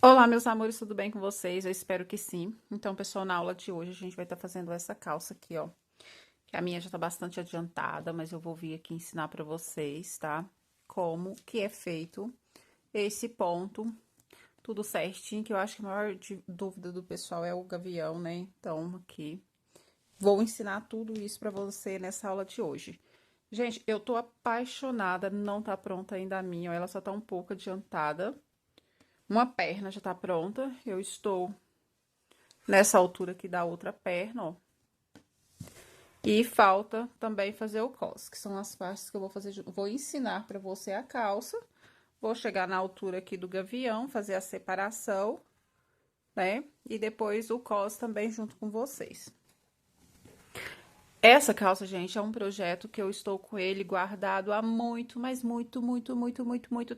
Olá, meus amores, tudo bem com vocês? Eu espero que sim. Então, pessoal, na aula de hoje a gente vai estar fazendo essa calça aqui, ó. Que a minha já tá bastante adiantada, mas eu vou vir aqui ensinar pra vocês, tá? Como que é feito esse ponto, tudo certinho, que eu acho que a maior dúvida do pessoal é o gavião, né? Então, aqui, vou ensinar tudo isso pra você nessa aula de hoje. Gente, eu tô apaixonada, não tá pronta ainda a minha, ó, ela só tá um pouco adiantada. Uma perna já tá pronta, eu estou nessa altura aqui da outra perna, ó. E falta também fazer o cos, que são as partes que eu vou fazer, vou ensinar pra você a calça. Vou chegar na altura aqui do gavião, fazer a separação, né? E depois o cos também junto com vocês. Essa calça, gente, é um projeto que eu estou com ele guardado há muito, mas muito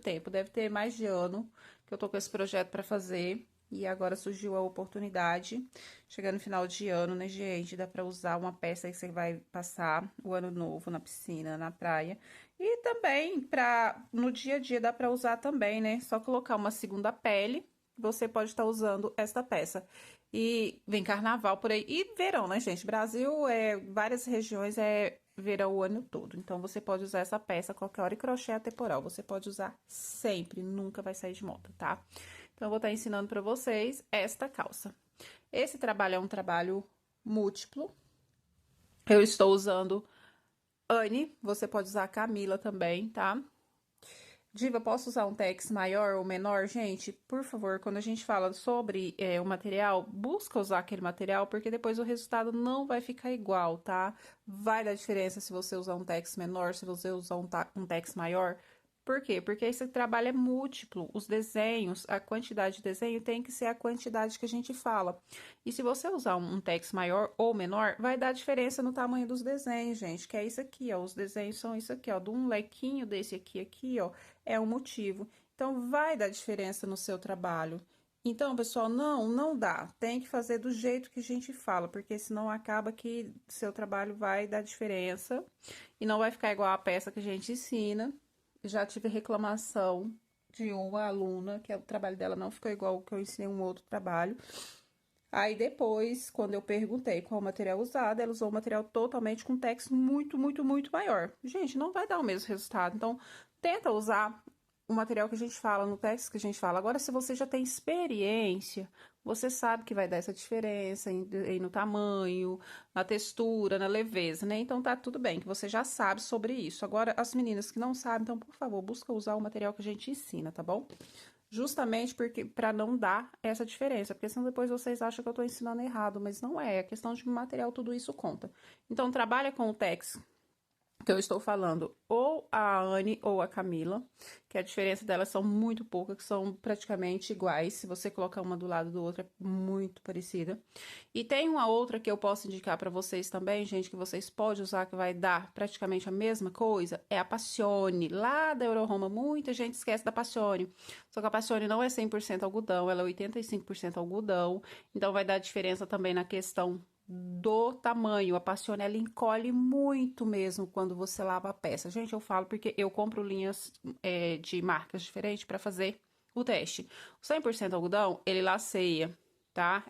tempo. Deve ter mais de ano que eu tô com esse projeto pra fazer. E agora surgiu a oportunidade. Chegando no final de ano, né, gente? Dá pra usar uma peça que você vai passar o ano novo na piscina, na praia. E também, no dia a dia, dá pra usar também, né? Só colocar uma segunda pele, você pode estar usando esta peça. E vem carnaval por aí. E verão, né, gente? Brasil, várias regiões é verão o ano todo. Então, você pode usar essa peça a qualquer hora e crochê atemporal. Você pode usar sempre, nunca vai sair de moda, tá? Então, eu vou estar ensinando pra vocês esta calça. Esse trabalho é um trabalho múltiplo. Eu estou usando Anne, você pode usar Camila também, tá? Diva, posso usar um tex maior ou menor? Gente, por favor, quando a gente fala sobre o material, busca usar aquele material, porque depois o resultado não vai ficar igual, tá? Vai dar diferença se você usar um tex menor, se você usar um tex maior. Por quê? Porque esse trabalho é múltiplo. Os desenhos, a quantidade de desenho tem que ser a quantidade que a gente fala. E se você usar um tex maior ou menor, vai dar diferença no tamanho dos desenhos, gente, que é isso aqui, ó. Os desenhos são isso aqui, ó, de um lequinho desse aqui, ó, é um motivo. Então, vai dar diferença no seu trabalho. Então, pessoal, não dá. Tem que fazer do jeito que a gente fala, porque senão acaba que seu trabalho vai dar diferença e não vai ficar igual a peça que a gente ensina. Já tive reclamação de uma aluna que o trabalho dela não ficou igual ao que eu ensinei um outro trabalho. Aí depois, quando eu perguntei qual material usado, ela usou um material totalmente com texto muito maior. Gente, não vai dar o mesmo resultado. Então, tenta usar o material que a gente fala, no texto que a gente fala. Agora, se você já tem experiência, você sabe que vai dar essa diferença no tamanho, na textura, na leveza, né? Então, tá tudo bem, que você já sabe sobre isso. Agora, as meninas que não sabem, então, por favor, busca usar o material que a gente ensina, tá bom? Justamente porque para não dar essa diferença, porque senão depois vocês acham que eu estou ensinando errado, mas não é, é questão de material, tudo isso conta. Então, trabalha com o tex que eu estou falando, ou a Anne ou a Camila, que a diferença delas são muito pouca, que são praticamente iguais. Se você colocar uma do lado do outro, é muito parecida. E tem uma outra que eu posso indicar para vocês também, gente, que vocês podem usar, que vai dar praticamente a mesma coisa, é a Passione, lá da Euroroma. Muita gente esquece da Passione. Só que a Passione não é 100% algodão, ela é 85% algodão. Então, vai dar diferença também na questão do tamanho. A Passione, ela encolhe muito mesmo quando você lava a peça. Gente, eu falo porque eu compro linhas de marcas diferentes para fazer o teste. O 100% algodão, ele laceia, tá?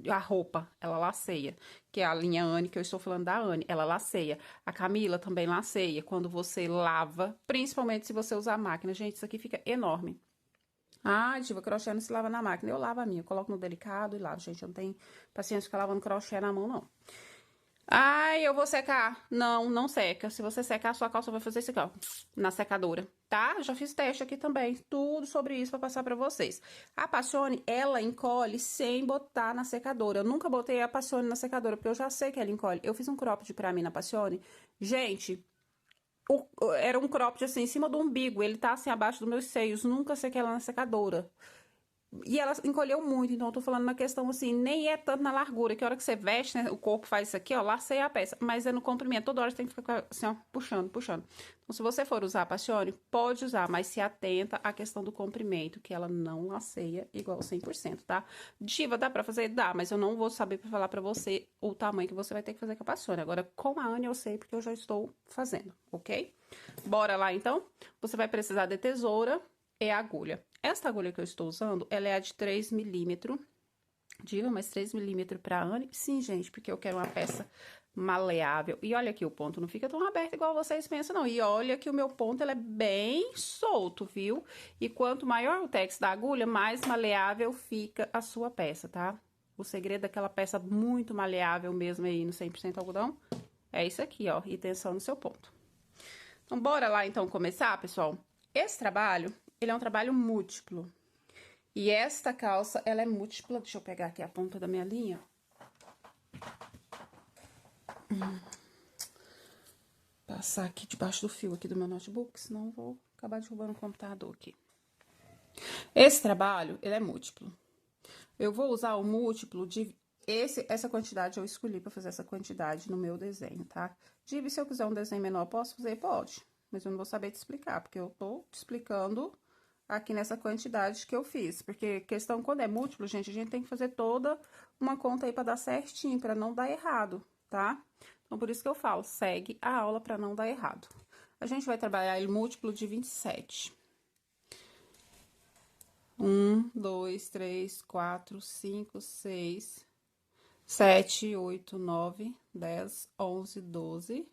A roupa, ela laceia. Que é a linha Anne, que eu estou falando da Anne, ela laceia. A Camila também laceia quando você lava, principalmente se você usar a máquina. Gente, isso aqui fica enorme. Ah, Diva, crochê não se lava na máquina. Eu lavo a minha, coloco no delicado e lavo. Gente, eu não tenho paciência de ficar lavando crochê na mão, não. Ai, eu vou secar. Não, não seca. Se você secar, a sua calça vai fazer isso aqui, ó, na secadora, tá? Já fiz teste aqui também, tudo sobre isso pra passar pra vocês. A Passione, ela encolhe sem botar na secadora. Eu nunca botei a Passione na secadora, porque eu já sei que ela encolhe. Eu fiz um cropped pra mim na Passione. Gente, era um cropped assim, em cima do umbigo. Ele tá assim, abaixo dos meus seios. Nunca sequei ela na secadora. E ela encolheu muito, então eu tô falando uma questão assim, nem é tanto na largura, que a hora que você veste, né, o corpo faz isso aqui, ó, laceia a peça, mas é no comprimento, toda hora você tem que ficar assim, ó, puxando. Então, se você for usar a Passione, pode usar, mas se atenta à questão do comprimento, que ela não laceia igual 100%, tá? Diva, dá pra fazer? Dá, mas eu não vou saber pra falar pra você o tamanho que você vai ter que fazer com a Passione. Agora, com a Anne eu sei, porque eu já estou fazendo, ok? Bora lá, então? Você vai precisar de tesoura e agulha. Esta agulha que eu estou usando, ela é a de 3 milímetros. Diva, mas 3 milímetros pra Anne? Sim, gente, porque eu quero uma peça maleável. E olha aqui, o ponto não fica tão aberto igual vocês pensam, não. E olha que o meu ponto, ele é bem solto, viu? E quanto maior o tex da agulha, mais maleável fica a sua peça, tá? O segredo daquela peça muito maleável mesmo aí no 100% algodão é isso aqui, ó, e tensão no seu ponto. Então, bora lá, então, começar, pessoal? Esse trabalho, ele é um trabalho múltiplo. E esta calça, ela é múltipla. Deixa eu pegar aqui a ponta da minha linha. Passar aqui debaixo do fio aqui do meu notebook, senão eu vou acabar derrubando o computador aqui. Esse trabalho, ele é múltiplo. Eu vou usar o múltiplo de... Essa quantidade eu escolhi pra fazer essa quantidade no meu desenho, tá? Divi, se eu quiser um desenho menor, posso fazer? Pode. Mas eu não vou saber te explicar, porque eu tô te explicando aqui nessa quantidade que eu fiz. Porque questão, quando é múltiplo, gente, a gente tem que fazer toda uma conta aí pra dar certinho, pra não dar errado, tá? Então, por isso que eu falo, segue a aula pra não dar errado. A gente vai trabalhar ele múltiplo de 27. 1, 2, 3, 4, 5, 6, 7, 8, 9, 10, 11, 12,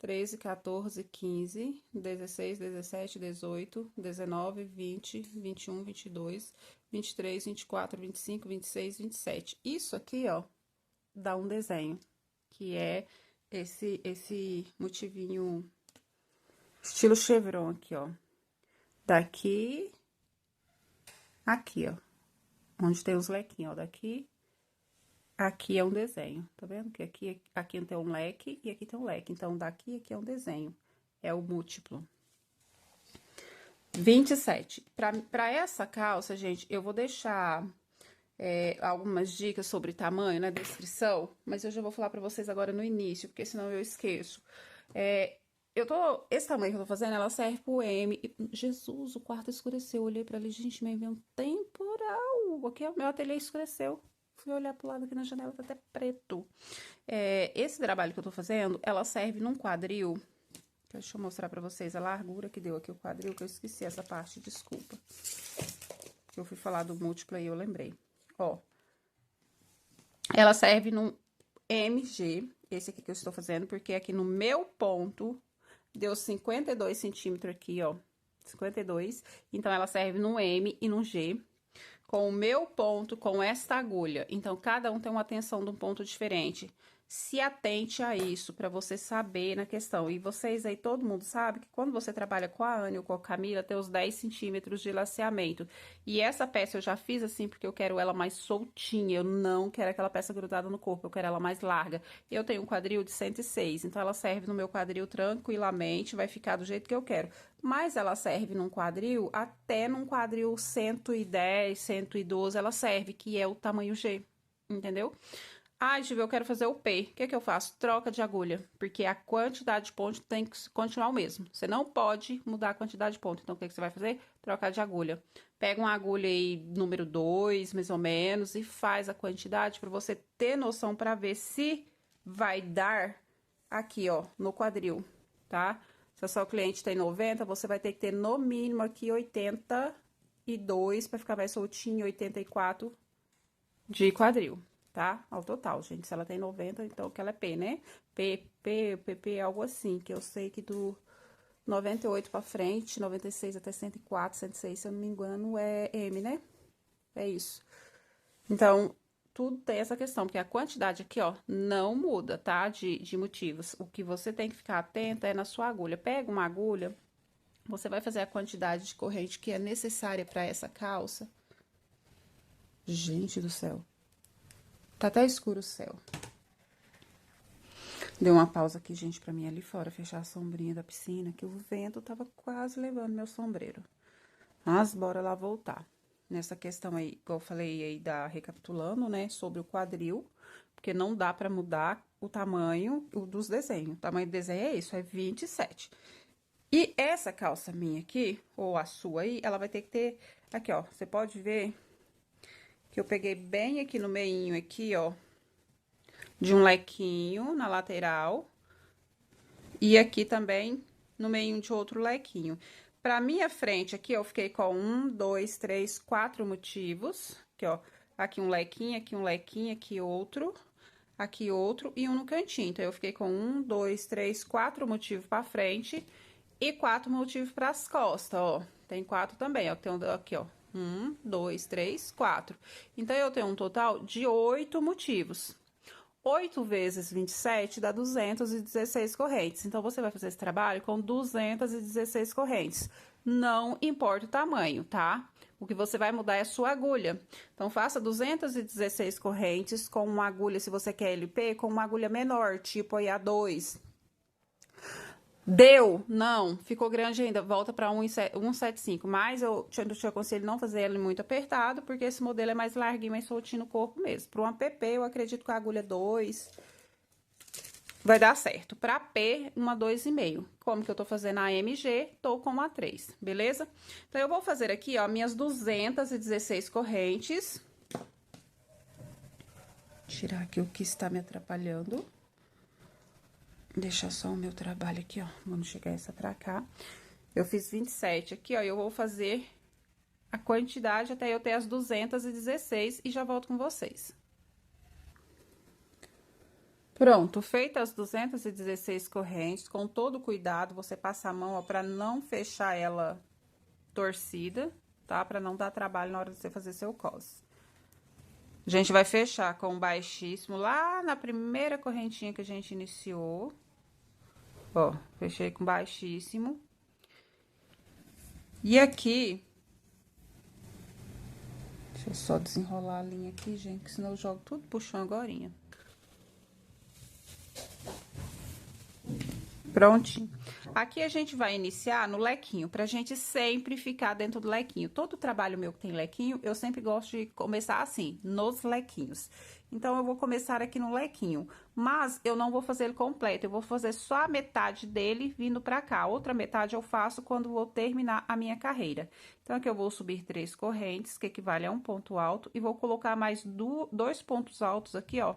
13, 14, 15, 16, 17, 18, 19, 20, 21, 22, 23, 24, 25, 26, 27. Isso aqui, ó, dá um desenho, que é esse motivinho estilo chevron aqui, ó. Daqui, aqui, ó. Onde tem os lequinhos, ó. Daqui, aqui é um desenho. Tá vendo? Que aqui tem um leque e aqui tem um leque. Então, daqui, aqui é um desenho. É o múltiplo. 27. Pra essa calça, gente, eu vou deixar algumas dicas sobre tamanho na descrição, mas eu já vou falar pra vocês agora no início, porque senão eu esqueço. Esse tamanho que eu tô fazendo, ela serve pro M. Jesus, o quarto escureceu. Eu olhei pra ali, gente, me veio um temporal. Aqui, o meu ateliê escureceu. Fui olhar pro lado aqui na janela, tá até preto. Esse trabalho que eu tô fazendo, ela serve num quadril. Deixa eu mostrar pra vocês a largura que deu aqui o quadril, que eu esqueci essa parte, desculpa. Eu fui falar do múltiplo aí, eu lembrei. Ó, ela serve num MG, esse aqui que eu estou fazendo, porque aqui no meu ponto deu 52 centímetros aqui, ó, 52. Então, ela serve num M e num G, com o meu ponto, com esta agulha. Então, cada um tem uma tensão de um ponto diferente. Se atente a isso, para você saber na questão. E vocês aí, todo mundo sabe que quando você trabalha com a Anne ou com a Camila, tem os 10 centímetros de laceamento. E essa peça eu já fiz assim, porque eu quero ela mais soltinha. Eu não quero aquela peça grudada no corpo, eu quero ela mais larga. Eu tenho um quadril de 106, então ela serve no meu quadril tranquilamente, vai ficar do jeito que eu quero. Mas ela serve num quadril, até num quadril 110, 112, ela serve, que é o tamanho G, entendeu? Ah, Giva, eu quero fazer o P. O que é que eu faço? Troca de agulha, porque a quantidade de ponto tem que continuar o mesmo. Você não pode mudar a quantidade de ponto. Então, o que você vai fazer? Trocar de agulha. Pega uma agulha aí, número 2, mais ou menos, e faz a quantidade para você ter noção para ver se vai dar aqui, ó, no quadril, tá? Se a sua cliente tem 90, você vai ter que ter no mínimo aqui 82 para ficar mais soltinho, 84 de quadril, tá? Ao total, gente. Se ela tem 90, então que ela é P, né? PP, algo assim, que eu sei que do 98 pra frente, 96 até 104, 106, se eu não me engano, é M, né? É isso. Então, tudo tem essa questão, porque a quantidade aqui, ó, não muda, tá? De motivos. O que você tem que ficar atenta é na sua agulha. Pega uma agulha, você vai fazer a quantidade de corrente que é necessária pra essa calça. Gente do céu. Tá até escuro o céu. Deu uma pausa aqui, gente, pra mim ali fora, fechar a sombrinha da piscina, que o vento tava quase levando meu sombreiro. Mas bora lá voltar. Nessa questão aí, que eu falei aí, recapitulando, né, sobre o quadril, porque não dá pra mudar o tamanho dos desenhos. O tamanho do desenho é isso, é 27. E essa calça minha aqui, ou a sua aí, ela vai ter que ter, aqui, ó, você pode ver que eu peguei bem aqui no meinho aqui, ó, de um lequinho na lateral. E aqui também no meio de outro lequinho. pra minha frente aqui, eu fiquei com 1, 2, 3, 4 motivos. Aqui, ó. Aqui um lequinho, aqui outro e um no cantinho. Então, eu fiquei com 1, 2, 3, 4 motivos pra frente e 4 motivos pras costas, ó. Tem 4 também, ó. Tem um aqui, ó. 1, 2, 3, 4. Então, eu tenho um total de 8 motivos. 8 vezes 27 dá 216 correntes. Então, você vai fazer esse trabalho com 216 correntes. Não importa o tamanho, tá? O que você vai mudar é a sua agulha. Então, faça 216 correntes com uma agulha, se você quer LP, com uma agulha menor, tipo aí A2. Deu? Não, ficou grande ainda, volta para 175, mas eu te aconselho não fazer ele muito apertado, porque esse modelo é mais larguinho, mais soltinho no corpo mesmo. Para um PP, eu acredito que a agulha 2 vai dar certo. Para P, uma 2,5. Como que eu tô fazendo a MG, tô com uma 3, beleza? Então, eu vou fazer aqui, ó, minhas 216 correntes. Tirar aqui o que está me atrapalhando. Deixar só o meu trabalho aqui, ó. Vamos chegar essa pra cá. Eu fiz 27 aqui, ó. E eu vou fazer a quantidade até eu ter as 216 e já volto com vocês. Pronto, feitas as 216 correntes, com todo cuidado, você passa a mão, ó, pra não fechar ela torcida, tá? Pra não dar trabalho na hora de você fazer seu cos. A gente vai fechar com baixíssimo lá na primeira correntinha que a gente iniciou. Ó, fechei com baixíssimo. E aqui... Deixa eu só desenrolar a linha aqui, gente, que senão eu jogo tudo pro chão agorinha. Prontinho. Aqui a gente vai iniciar no lequinho, pra gente sempre ficar dentro do lequinho. Todo trabalho meu que tem lequinho, eu sempre gosto de começar assim, nos lequinhos. Então, eu vou começar aqui no lequinho, mas eu não vou fazer ele completo, eu vou fazer só a metade dele vindo pra cá. A outra metade eu faço quando vou terminar a minha carreira. Então, aqui eu vou subir 3 correntes, que equivale a um ponto alto, e vou colocar mais 2 pontos altos aqui, ó,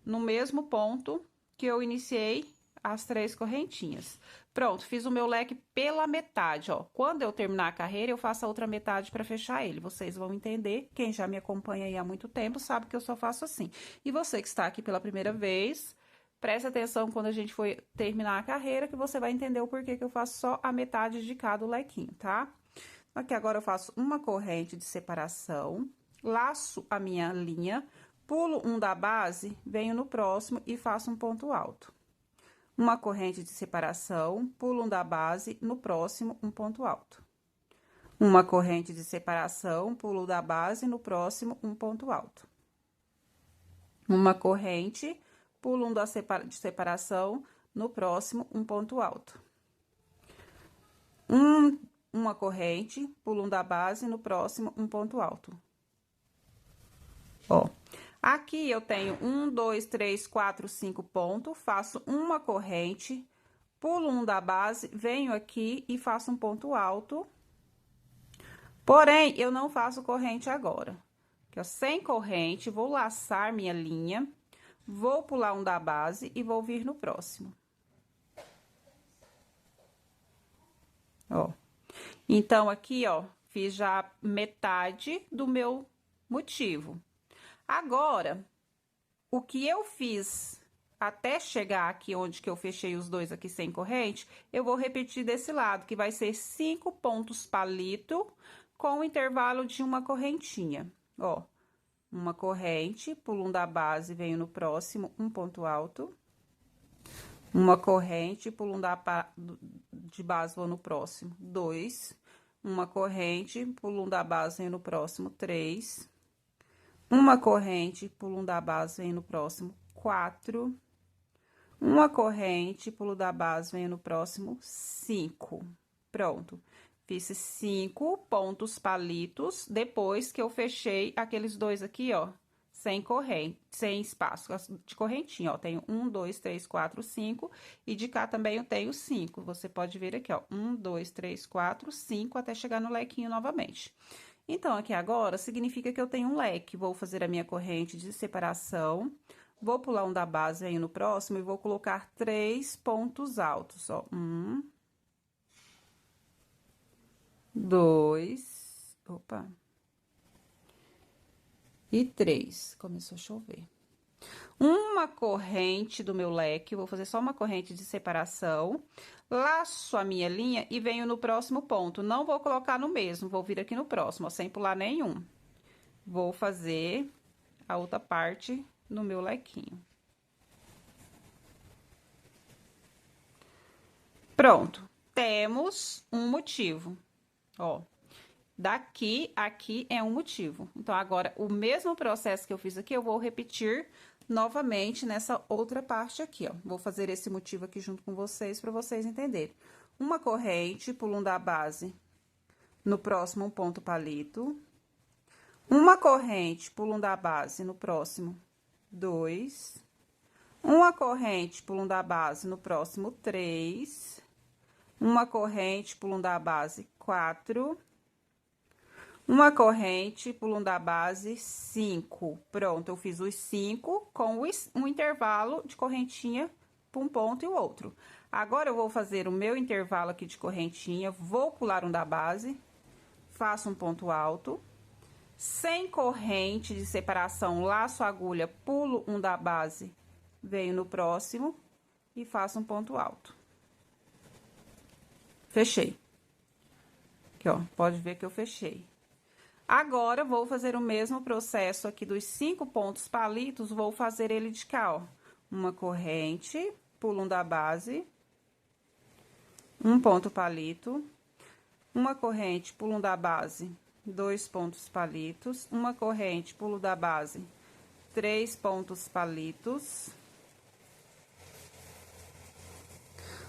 no mesmo ponto que eu iniciei as 3 correntinhas. Pronto, fiz o meu leque pela metade, ó. Quando eu terminar a carreira, eu faço a outra metade para fechar ele. Vocês vão entender, quem já me acompanha aí há muito tempo sabe que eu só faço assim. E você que está aqui pela primeira vez, preste atenção quando a gente for terminar a carreira, que você vai entender o porquê que eu faço só a metade de cada lequinho, tá? Aqui agora eu faço uma corrente de separação, laço a minha linha, pulo um da base, venho no próximo e faço um ponto alto. Uma corrente de separação, pulo um da base, no próximo, um ponto alto. Uma corrente de separação, pulo da base, no próximo, um ponto alto. Uma corrente, pulo um de separação, no próximo, um ponto alto. Uma corrente, pulo um da base, no próximo, um ponto alto. Ó. Aqui, eu tenho 1, 2, 3, 4, 5 pontos, faço uma corrente, pulo um da base, venho aqui e faço um ponto alto. Porém, eu não faço corrente agora. Aqui, ó, sem corrente, vou laçar minha linha, vou pular um da base e vou vir no próximo. Ó. Então, aqui, ó, fiz já metade do meu motivo. Agora, o que eu fiz até chegar aqui onde que eu fechei os dois aqui sem corrente, eu vou repetir desse lado, que vai ser 5 pontos palito com o intervalo de uma correntinha. Ó, uma corrente, pulo um da base, venho no próximo, um ponto alto. Uma corrente, pulo um de base, vou no próximo, 2. Uma corrente, pulo um da base, venho no próximo, 3. Uma corrente, pulo um da base, venho no próximo, 4. Uma corrente, pulo da base, venho no próximo, 5. Pronto. Fiz 5 pontos palitos, depois que eu fechei aqueles dois aqui, ó, sem corrente, sem espaço de correntinha, ó. Tenho 1, 2, 3, 4, 5, e de cá também eu tenho 5. Você pode ver aqui, ó, 1, 2, 3, 4, 5, até chegar no lequinho novamente. Então, aqui agora, significa que eu tenho um leque. Vou fazer a minha corrente de separação, vou pular um da base aí no próximo e vou colocar 3 pontos altos, ó. 1, 2, opa, e 3. Começou a chover. Uma corrente do meu leque, vou fazer só uma corrente de separação, laço a minha linha e venho no próximo ponto. Não vou colocar no mesmo, vou vir aqui no próximo, ó, sem pular nenhum. Vou fazer a outra parte no meu lequinho. Pronto, temos um motivo, ó. Daqui, aqui é um motivo. Então, agora, o mesmo processo que eu fiz aqui, eu vou repetir novamente nessa outra parte aqui, ó. Vou fazer esse motivo aqui junto com vocês, para vocês entenderem. Uma corrente, pulo um da base, no próximo um ponto palito. Uma corrente, pulo um da base, no próximo 2. Uma corrente, pulo um da base, no próximo 3. Uma corrente, pulo um da base, 4. Uma corrente, pulo um da base, 5. Pronto, eu fiz os 5 com um intervalo de correntinha para um ponto e o outro. Agora, eu vou fazer o meu intervalo aqui de correntinha, vou pular um da base, faço um ponto alto. Sem corrente de separação, laço a agulha, pulo um da base, venho no próximo e faço um ponto alto. Fechei. Aqui, ó, pode ver que eu fechei. Agora, vou fazer o mesmo processo aqui dos 5 pontos palitos, vou fazer ele de cá, ó. Uma corrente, pulo um da base, um ponto palito, uma corrente, pulo um da base, 2 pontos palitos, uma corrente, pulo da base, 3 pontos palitos,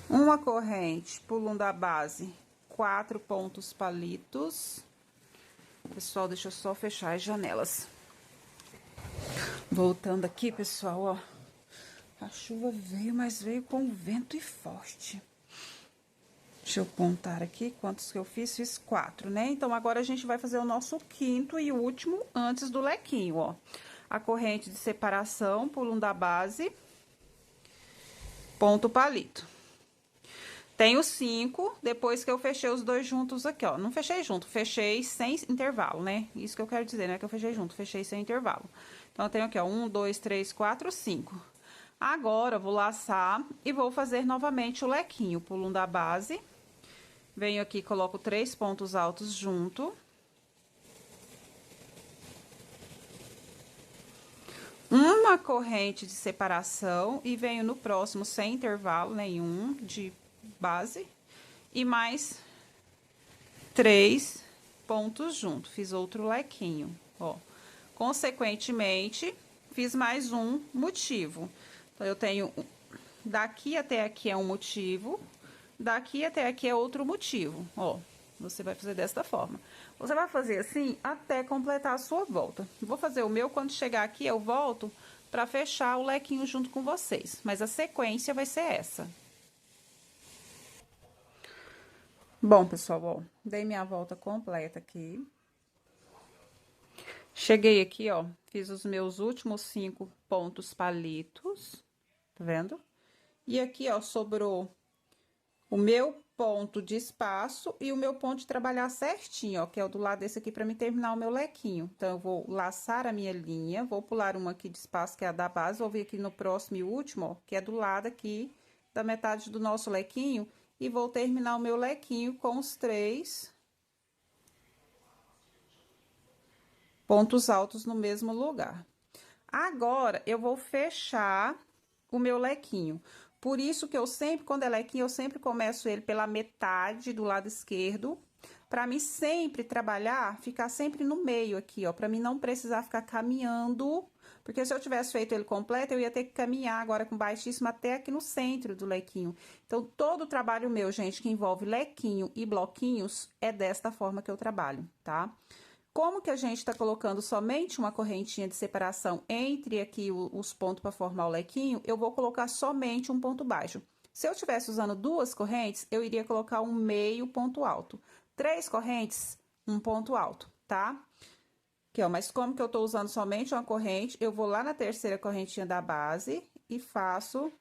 uma corrente, pulo um da base, 4 pontos palitos. Pessoal, deixa eu só fechar as janelas. Voltando aqui, pessoal, ó. A chuva veio, mas veio com vento e forte. Deixa eu contar aqui quantos que eu fiz. Fiz 4, né? Então, agora a gente vai fazer o nosso quinto e último antes do lequinho, ó. A corrente de separação, pulo um da base, ponto palito. Tenho 5, depois que eu fechei os dois juntos aqui, ó. Não fechei junto, fechei sem intervalo, né? Isso que eu quero dizer, né? Que eu fechei junto, fechei sem intervalo. Então, eu tenho aqui, ó, 1, 2, 3, 4, 5. Agora, eu vou laçar e vou fazer novamente o lequinho. Pulo um da base, venho aqui, coloco 3 pontos altos junto. Uma corrente de separação e venho no próximo sem intervalo nenhum de base e mais 3 pontos junto. Fiz outro lequinho, ó. Consequentemente, fiz mais um motivo. Então, eu tenho daqui até aqui é um motivo, daqui até aqui é outro motivo, ó. Você vai fazer desta forma. Você vai fazer assim até completar a sua volta. Vou fazer o meu, quando chegar aqui, eu volto para fechar o lequinho junto com vocês. Mas a sequência vai ser essa. Bom, pessoal, ó, dei minha volta completa aqui. Cheguei aqui, ó, fiz os meus últimos 5 pontos palitos, tá vendo? E aqui, ó, sobrou o meu ponto de espaço e o meu ponto de trabalhar certinho, ó, que é o do lado desse aqui, pra me terminar o meu lequinho. Então, eu vou laçar a minha linha, vou pular uma aqui de espaço, que é a da base, vou vir aqui no próximo e último, ó, que é do lado aqui da metade do nosso lequinho, e vou terminar o meu lequinho com os 3 pontos altos no mesmo lugar. Agora, eu vou fechar o meu lequinho. Por isso que eu sempre, quando é lequinho, eu sempre começo ele pela metade do lado esquerdo, pra mim sempre trabalhar, ficar sempre no meio aqui, ó, pra mim não precisar ficar caminhando, porque se eu tivesse feito ele completo, eu ia ter que caminhar agora com baixíssimo até aqui no centro do lequinho. Então, todo o trabalho meu, gente, que envolve lequinho e bloquinhos, é desta forma que eu trabalho, tá? Como que a gente tá colocando somente uma correntinha de separação entre aqui os pontos para formar o lequinho, eu vou colocar somente um ponto baixo. Se eu tivesse usando 2 correntes, eu iria colocar um meio ponto alto. 3 correntes, um ponto alto, tá? Aqui, ó, mas como que eu tô usando somente uma corrente, eu vou lá na terceira correntinha da base e faço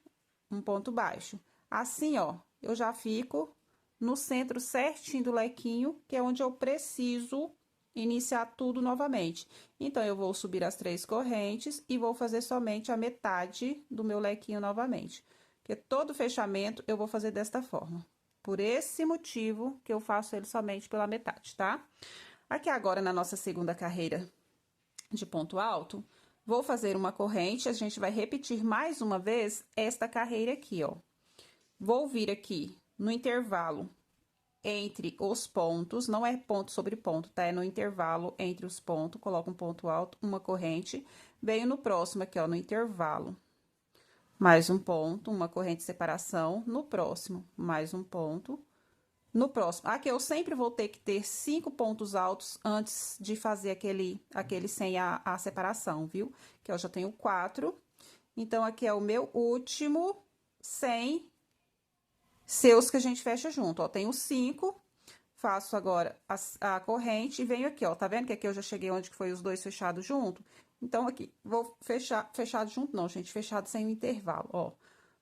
um ponto baixo. Assim, ó, eu já fico no centro certinho do lequinho, que é onde eu preciso iniciar tudo novamente. Então, eu vou subir as 3 correntes e vou fazer somente a metade do meu lequinho novamente. Porque todo fechamento eu vou fazer desta forma. Por esse motivo que eu faço ele somente pela metade, tá? Aqui agora, na nossa segunda carreira de ponto alto, vou fazer uma corrente, a gente vai repetir mais uma vez esta carreira aqui, ó. Vou vir aqui no intervalo entre os pontos, não é ponto sobre ponto, tá? É no intervalo entre os pontos, coloco um ponto alto, uma corrente, venho no próximo aqui, ó, no intervalo. Mais um ponto, uma corrente de separação, no próximo, mais um ponto. No próximo, aqui eu sempre vou ter que ter 5 pontos altos antes de fazer aquele sem a separação, viu? Que eu já tenho 4. Então, aqui é o meu último sem seus que a gente fecha junto, ó. Tenho 5, faço agora a corrente e venho aqui, ó. Tá vendo que aqui eu já cheguei onde que foi os dois fechados junto? Então, aqui, vou fechar, fechado junto não, gente, fechado sem o intervalo, ó.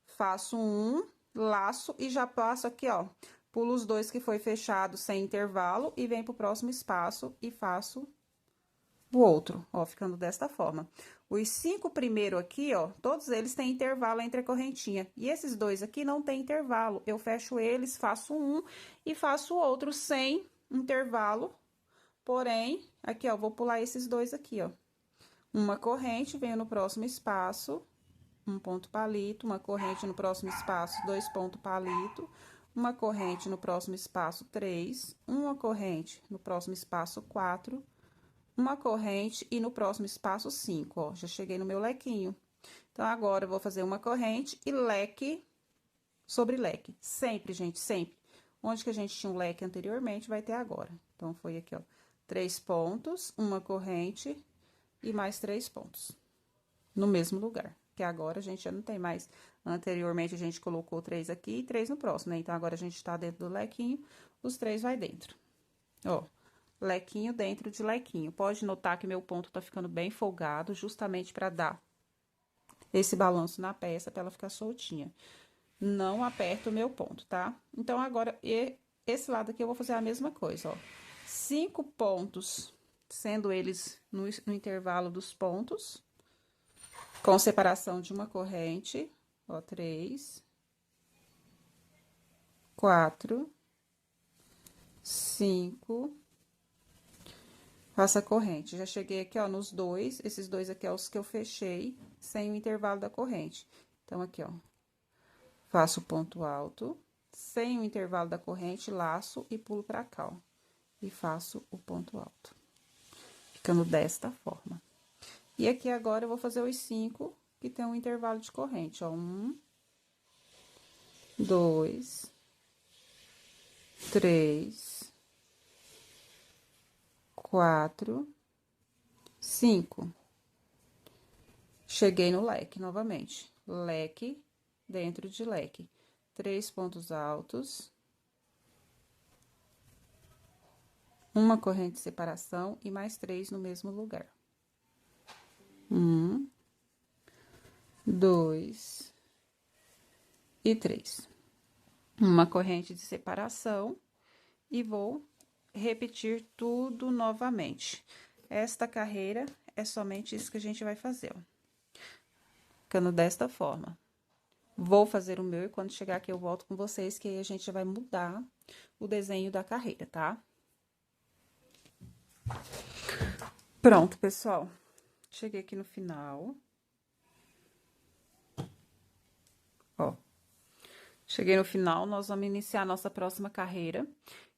Faço um laço e já passo aqui, ó. Pulo os dois que foi fechado sem intervalo e venho pro próximo espaço e faço o outro, ó, ficando desta forma. Os 5 primeiros aqui, ó, todos eles têm intervalo entre a correntinha. E esses dois aqui não tem intervalo. Eu fecho eles, faço um e faço o outro sem intervalo. Porém, aqui, ó, vou pular esses dois aqui, ó. Uma corrente, venho no próximo espaço, um ponto palito, uma corrente no próximo espaço, 2 pontos palito, uma corrente no próximo espaço, 3, uma corrente no próximo espaço, 4, uma corrente e no próximo espaço, 5, ó, já cheguei no meu lequinho. Então, agora, eu vou fazer uma corrente e leque sobre leque. Sempre, gente, sempre. Onde que a gente tinha um leque anteriormente, vai ter agora. Então, foi aqui, ó, 3 pontos, uma corrente e mais 3 pontos. No mesmo lugar, que agora a gente já não tem mais. Anteriormente, a gente colocou 3 aqui e 3 no próximo, né? Então, agora a gente tá dentro do lequinho, os 3 vai dentro. Ó, lequinho dentro de lequinho. Pode notar que meu ponto tá ficando bem folgado, justamente para dar esse balanço na peça, para ela ficar soltinha. Não aperto o meu ponto, tá? Então, agora, esse lado aqui eu vou fazer a mesma coisa, ó. 5 pontos, sendo eles no intervalo dos pontos, com separação de uma corrente, ó, 3, 4, 5, faço a corrente. Já cheguei aqui, ó, nos dois, esses dois aqui é os que eu fechei sem o intervalo da corrente. Então, aqui, ó, faço o ponto alto, sem o intervalo da corrente, laço e pulo pra cá, ó, e faço o ponto alto, ficando desta forma. E aqui agora eu vou fazer os 5 que tem um intervalo de corrente, ó, 1, 2, 3, 4, 5. Cheguei no leque novamente, leque dentro de leque, 3 pontos altos, uma corrente de separação e mais 3 no mesmo lugar. 1, 2 e 3. Uma corrente de separação e vou repetir tudo novamente. Esta carreira é somente isso que a gente vai fazer, ó. Ficando desta forma. Vou fazer o meu e quando chegar aqui eu volto com vocês, que aí a gente já vai mudar o desenho da carreira, tá? Pronto, pessoal. Cheguei aqui no final. Ó. Cheguei no final, nós vamos iniciar a nossa próxima carreira,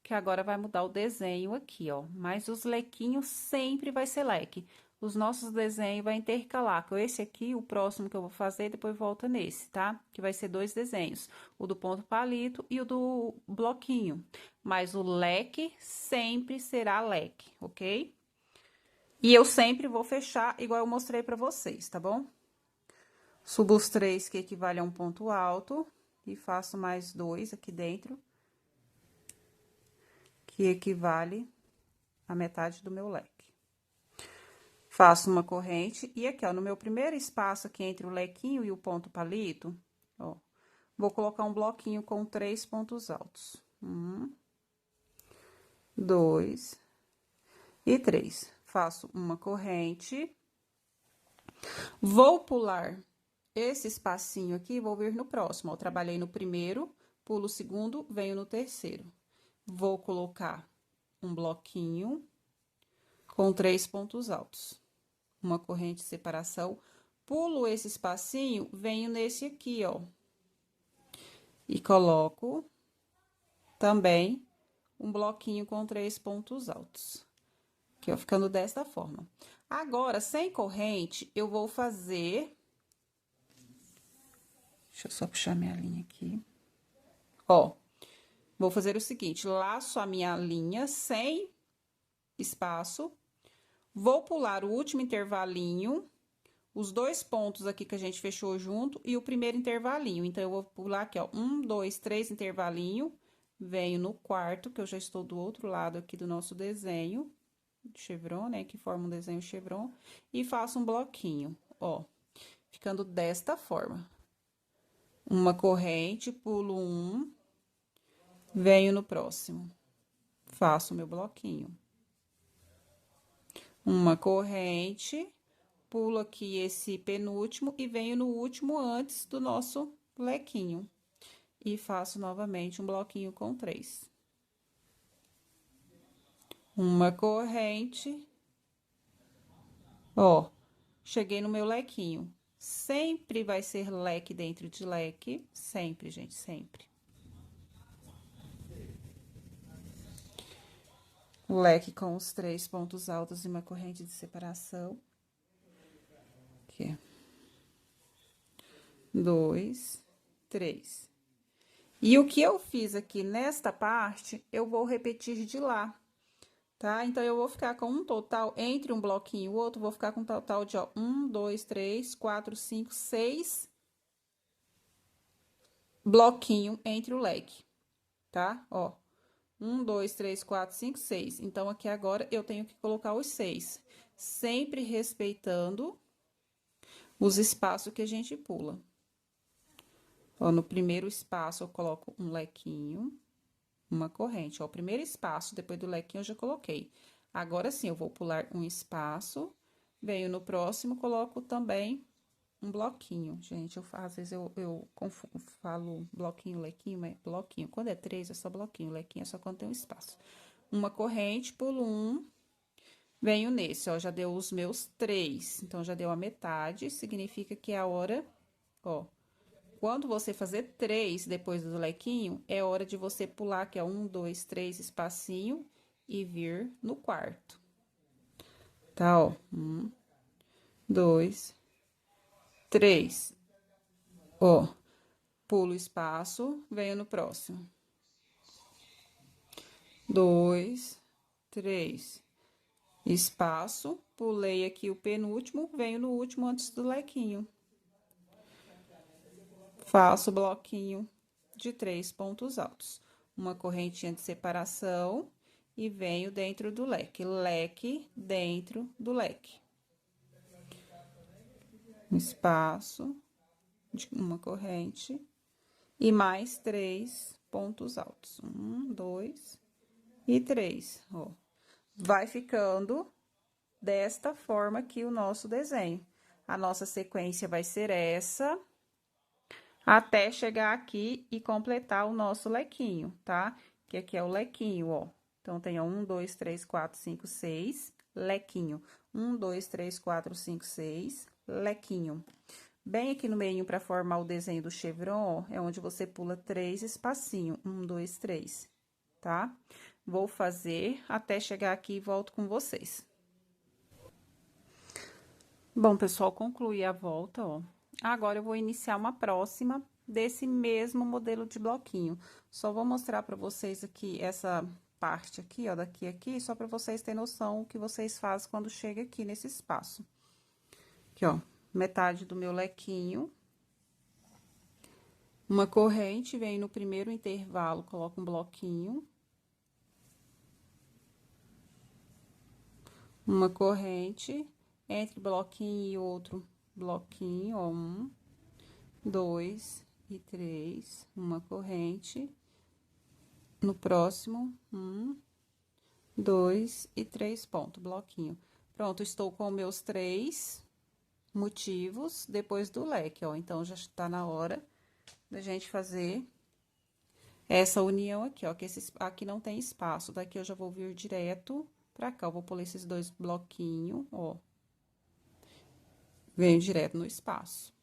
que agora vai mudar o desenho aqui, ó. Mas os lequinhos sempre vai ser leque. Os nossos desenhos vai intercalar, com esse aqui, o próximo que eu vou fazer, depois volta nesse, tá? Que vai ser 2 desenhos, o do ponto palito e o do bloquinho. Mas o leque sempre será leque, ok? E eu sempre vou fechar igual eu mostrei pra vocês, tá bom? Subo os 3 que equivale a um ponto alto e faço mais 2 aqui dentro, que equivale a metade do meu leque. Faço uma corrente e aqui, ó, no meu primeiro espaço aqui entre o lequinho e o ponto palito, ó, vou colocar um bloquinho com 3 pontos altos. Um, dois e três. Faço uma corrente. Vou pular esse espacinho aqui, vou vir no próximo. Ó, trabalhei no primeiro, pulo o segundo, venho no terceiro. Vou colocar um bloquinho com 3 pontos altos. Uma corrente de separação. Pulo esse espacinho, venho nesse aqui, ó. E coloco também um bloquinho com 3 pontos altos. Aqui, ó, ficando desta forma. Agora, sem corrente, eu vou fazer... Deixa eu só puxar minha linha aqui. Ó, vou fazer o seguinte, laço a minha linha sem espaço, vou pular o último intervalinho, os 2 pontos aqui que a gente fechou junto e o primeiro intervalinho. Então, eu vou pular aqui, ó, 1, 2, 3 intervalinho, venho no quarto, que eu já estou do outro lado aqui do nosso desenho, chevron, né, que forma um desenho chevron, e faço um bloquinho, ó, ficando desta forma. Uma corrente, pulo um, venho no próximo, faço meu bloquinho. Uma corrente, pulo aqui esse penúltimo e venho no último antes do nosso lequinho. E faço novamente um bloquinho com 3. Uma corrente. Ó, cheguei no meu lequinho. Sempre vai ser leque dentro de leque, sempre, gente, sempre. Leque com os 3 pontos altos e uma corrente de separação. Aqui. 2, 3. E o que eu fiz aqui nesta parte, eu vou repetir de lá, tá? Então, eu vou ficar com um total, entre um bloquinho e o outro, vou ficar com um total de, ó, 1, 2, 3, 4, 5, 6 bloquinho entre o leque, tá? Ó, 1, 2, 3, 4, 5, 6. Então, aqui agora, eu tenho que colocar os 6, sempre respeitando os espaços que a gente pula. Ó, no primeiro espaço, eu coloco um lequinho, uma corrente. Ó, o primeiro espaço, depois do lequinho, eu já coloquei. Agora, sim, eu vou pular um espaço, venho no próximo, coloco também um bloquinho. Gente, às vezes eu falo bloquinho, lequinho, mas bloquinho. Quando é 3, é só bloquinho, lequinho é só quando tem um espaço. Uma corrente, pulo um, venho nesse, ó, já deu os meus 3. Então, já deu a metade, significa que é a hora, ó... Quando você fazer 3 depois do lequinho, é hora de você pular, que é 1, 2, 3, espacinho, e vir no quarto. Tá, ó. 1, 2, 3. Ó, pulo o espaço, venho no próximo. 2, 3. Espaço, pulei aqui o penúltimo, venho no último antes do lequinho. Faço bloquinho de 3 pontos altos. Uma correntinha de separação e venho dentro do leque. Leque dentro do leque. Um espaço de uma corrente e mais 3 pontos altos. 1, 2 e 3, ó. Vai ficando desta forma aqui o nosso desenho. A nossa sequência vai ser essa, até chegar aqui e completar o nosso lequinho, tá? Que aqui é o lequinho, ó. Então, tem 1, 2, 3, 4, 5, 6, lequinho. 1, 2, 3, 4, 5, 6, lequinho. Bem aqui no meio, para formar o desenho do chevron, ó, é onde você pula 3 espacinhos. 1, 2, 3, tá? Vou fazer até chegar aqui e volto com vocês. Bom, pessoal, concluí a volta, ó. Agora, eu vou iniciar uma próxima desse mesmo modelo de bloquinho. Só vou mostrar para vocês aqui essa parte aqui, ó, daqui a aqui, só para vocês terem noção o que vocês fazem quando chega aqui nesse espaço. Aqui, ó, metade do meu lequinho. Uma corrente, vem no primeiro intervalo, coloco um bloquinho. Uma corrente, entre bloquinho e outro bloquinho, ó, 1, 2 e 3, uma corrente no próximo, 2 e 3 pontos, bloquinho. Pronto, estou com meus 3 motivos depois do leque, ó. Então, já está na hora da gente fazer essa união aqui, ó, que aqui não tem espaço. Daqui eu já vou vir direto pra cá. Eu vou pular esses 2 bloquinhos, ó. Venho direto no espaço.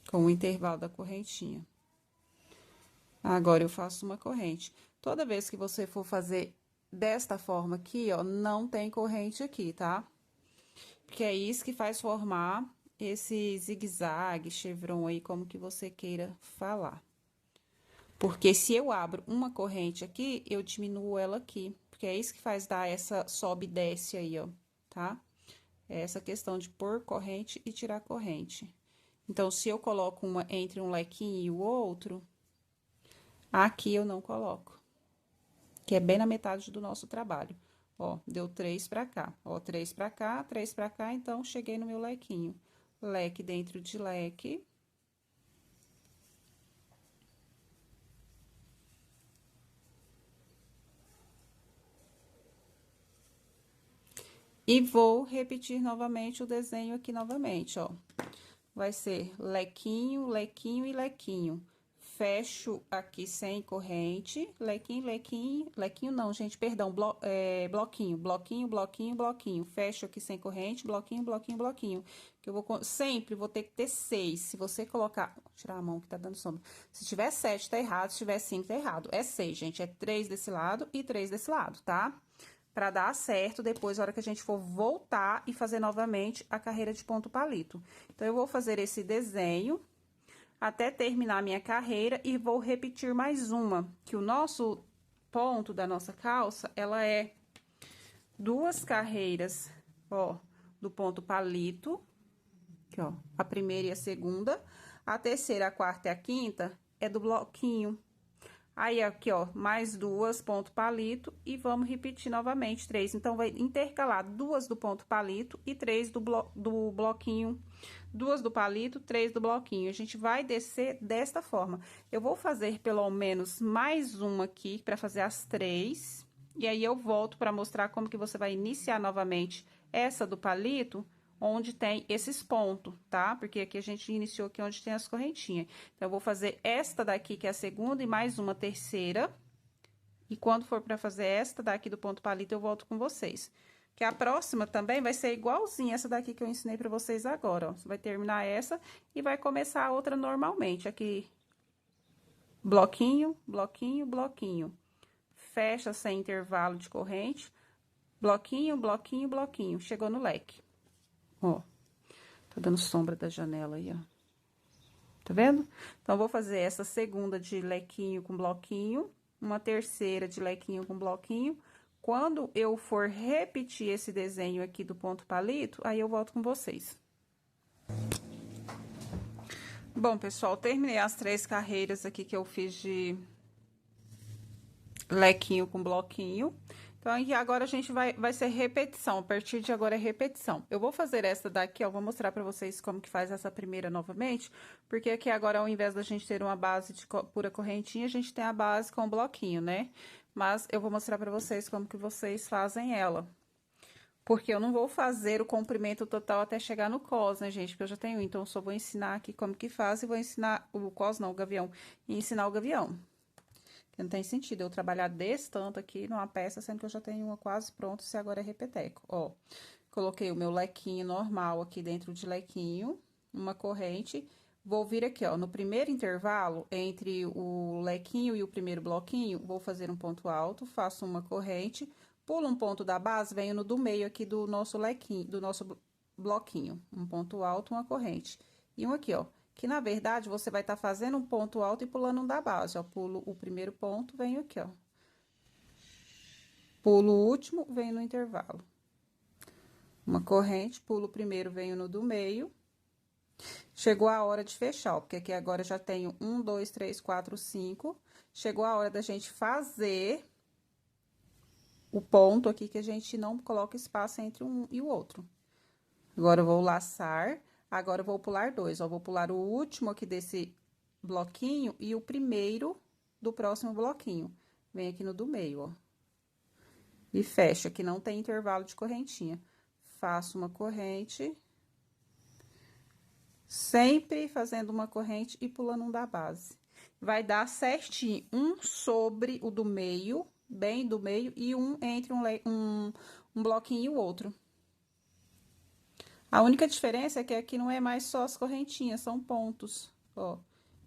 Com o intervalo da correntinha. Agora, eu faço uma corrente. Toda vez que você for fazer desta forma aqui, ó, não tem corrente aqui, tá? Porque é isso que faz formar esse zigue-zague, chevron aí, como que você queira falar. Porque se eu abro uma corrente aqui, eu diminuo ela aqui. Porque é isso que faz dar essa sobe e desce aí, ó, tá? É essa questão de pôr corrente e tirar corrente. Então, se eu coloco uma entre um lequinho e o outro, aqui eu não coloco. Que é bem na metade do nosso trabalho. Ó, deu 3 pra cá. Ó, 3 pra cá, 3 pra cá, então, cheguei no meu lequinho. Leque dentro de leque. E vou repetir novamente o desenho aqui novamente, ó. Vai ser lequinho, lequinho e lequinho. Fecho aqui sem corrente, lequinho, lequinho, lequinho não, gente, perdão, bloquinho, bloquinho, bloquinho, bloquinho. Fecho aqui sem corrente, bloquinho, bloquinho, bloquinho. Que eu vou, sempre vou ter que ter 6. Se você colocar, vou tirar a mão que tá dando sombra. Se tiver 7, tá errado, se tiver 5, tá errado. É 6, gente, é 3 desse lado e 3 desse lado, tá? Pra dar certo depois, na hora que a gente for voltar e fazer novamente a carreira de ponto palito. Então, eu vou fazer esse desenho até terminar a minha carreira e vou repetir mais uma, que o nosso ponto da nossa calça, ela é 2 carreiras, ó, do ponto palito, aqui, ó, a primeira e a segunda, a terceira, a quarta e a quinta é do bloquinho. Aí, aqui, ó, mais 2 ponto palito e vamos repetir novamente 3. Então, vai intercalar 2 do ponto palito e 3 do bloquinho. 2 do palito, 3 do bloquinho. A gente vai descer desta forma. Eu vou fazer pelo menos mais uma aqui para fazer as 3. E aí, eu volto para mostrar como que você vai iniciar novamente essa do palito, onde tem esses pontos, tá? Porque aqui a gente iniciou aqui onde tem as correntinhas. Então, eu vou fazer esta daqui, que é a segunda, e mais uma terceira. E quando for para fazer esta daqui do ponto palito, eu volto com vocês. Que a próxima também vai ser igualzinha essa daqui que eu ensinei para vocês agora, ó. Você vai terminar essa e vai começar a outra normalmente. Aqui, bloquinho, bloquinho, bloquinho. Fecha sem intervalo de corrente. Bloquinho, bloquinho, bloquinho. Chegou no leque. Ó, tá dando sombra da janela aí, ó. Tá vendo? Então, vou fazer essa segunda de lequinho com bloquinho, uma terceira de lequinho com bloquinho. Quando eu for repetir esse desenho aqui do ponto palito, aí eu volto com vocês. Bom, pessoal, terminei as 3 carreiras aqui que eu fiz de lequinho com bloquinho. Então, aqui agora a gente vai ser repetição, a partir de agora é repetição. Eu vou fazer essa daqui, ó, vou mostrar pra vocês como que faz essa primeira novamente, porque aqui agora, ao invés da gente ter uma base de pura correntinha, a gente tem a base com bloquinho, né? Mas eu vou mostrar pra vocês como que vocês fazem ela. Porque eu não vou fazer o comprimento total até chegar no cos, né, gente? Porque eu já tenho, então eu só vou ensinar aqui como que faz e vou ensinar o cos, não, o gavião, e ensinar o gavião. Não tem sentido eu trabalhar desse tanto aqui numa peça, sendo que eu já tenho uma quase pronta, se agora é repeteco. Ó, coloquei o meu lequinho normal aqui dentro de lequinho, uma corrente. Vou vir aqui, ó, no primeiro intervalo, entre o lequinho e o primeiro bloquinho, vou fazer um ponto alto, faço uma corrente, pulo um ponto da base, venho no do meio aqui do nosso lequinho, do nosso bloquinho. Um ponto alto, uma corrente. E um aqui, ó. Que, na verdade, você vai estar fazendo um ponto alto e pulando um da base, ó. Pulo o primeiro ponto, venho aqui, ó. Pulo o último, venho no intervalo. Uma corrente, pulo o primeiro, venho no do meio. Chegou a hora de fechar, ó, porque aqui agora já tenho 1, 2, 3, 4, 5. Chegou a hora da gente fazer o ponto aqui, que a gente não coloca espaço entre um e o outro. Agora, eu vou laçar. Agora, eu vou pular 2, ó. Vou pular o último aqui desse bloquinho e o primeiro do próximo bloquinho. Vem aqui no do meio, ó. E fecha, que não tem intervalo de correntinha. Faço uma corrente. Sempre fazendo uma corrente e pulando um da base. Vai dar certinho, um sobre o do meio, bem do meio, e um entre um bloquinho e o outro. A única diferença é que aqui não é mais só as correntinhas, são pontos, ó.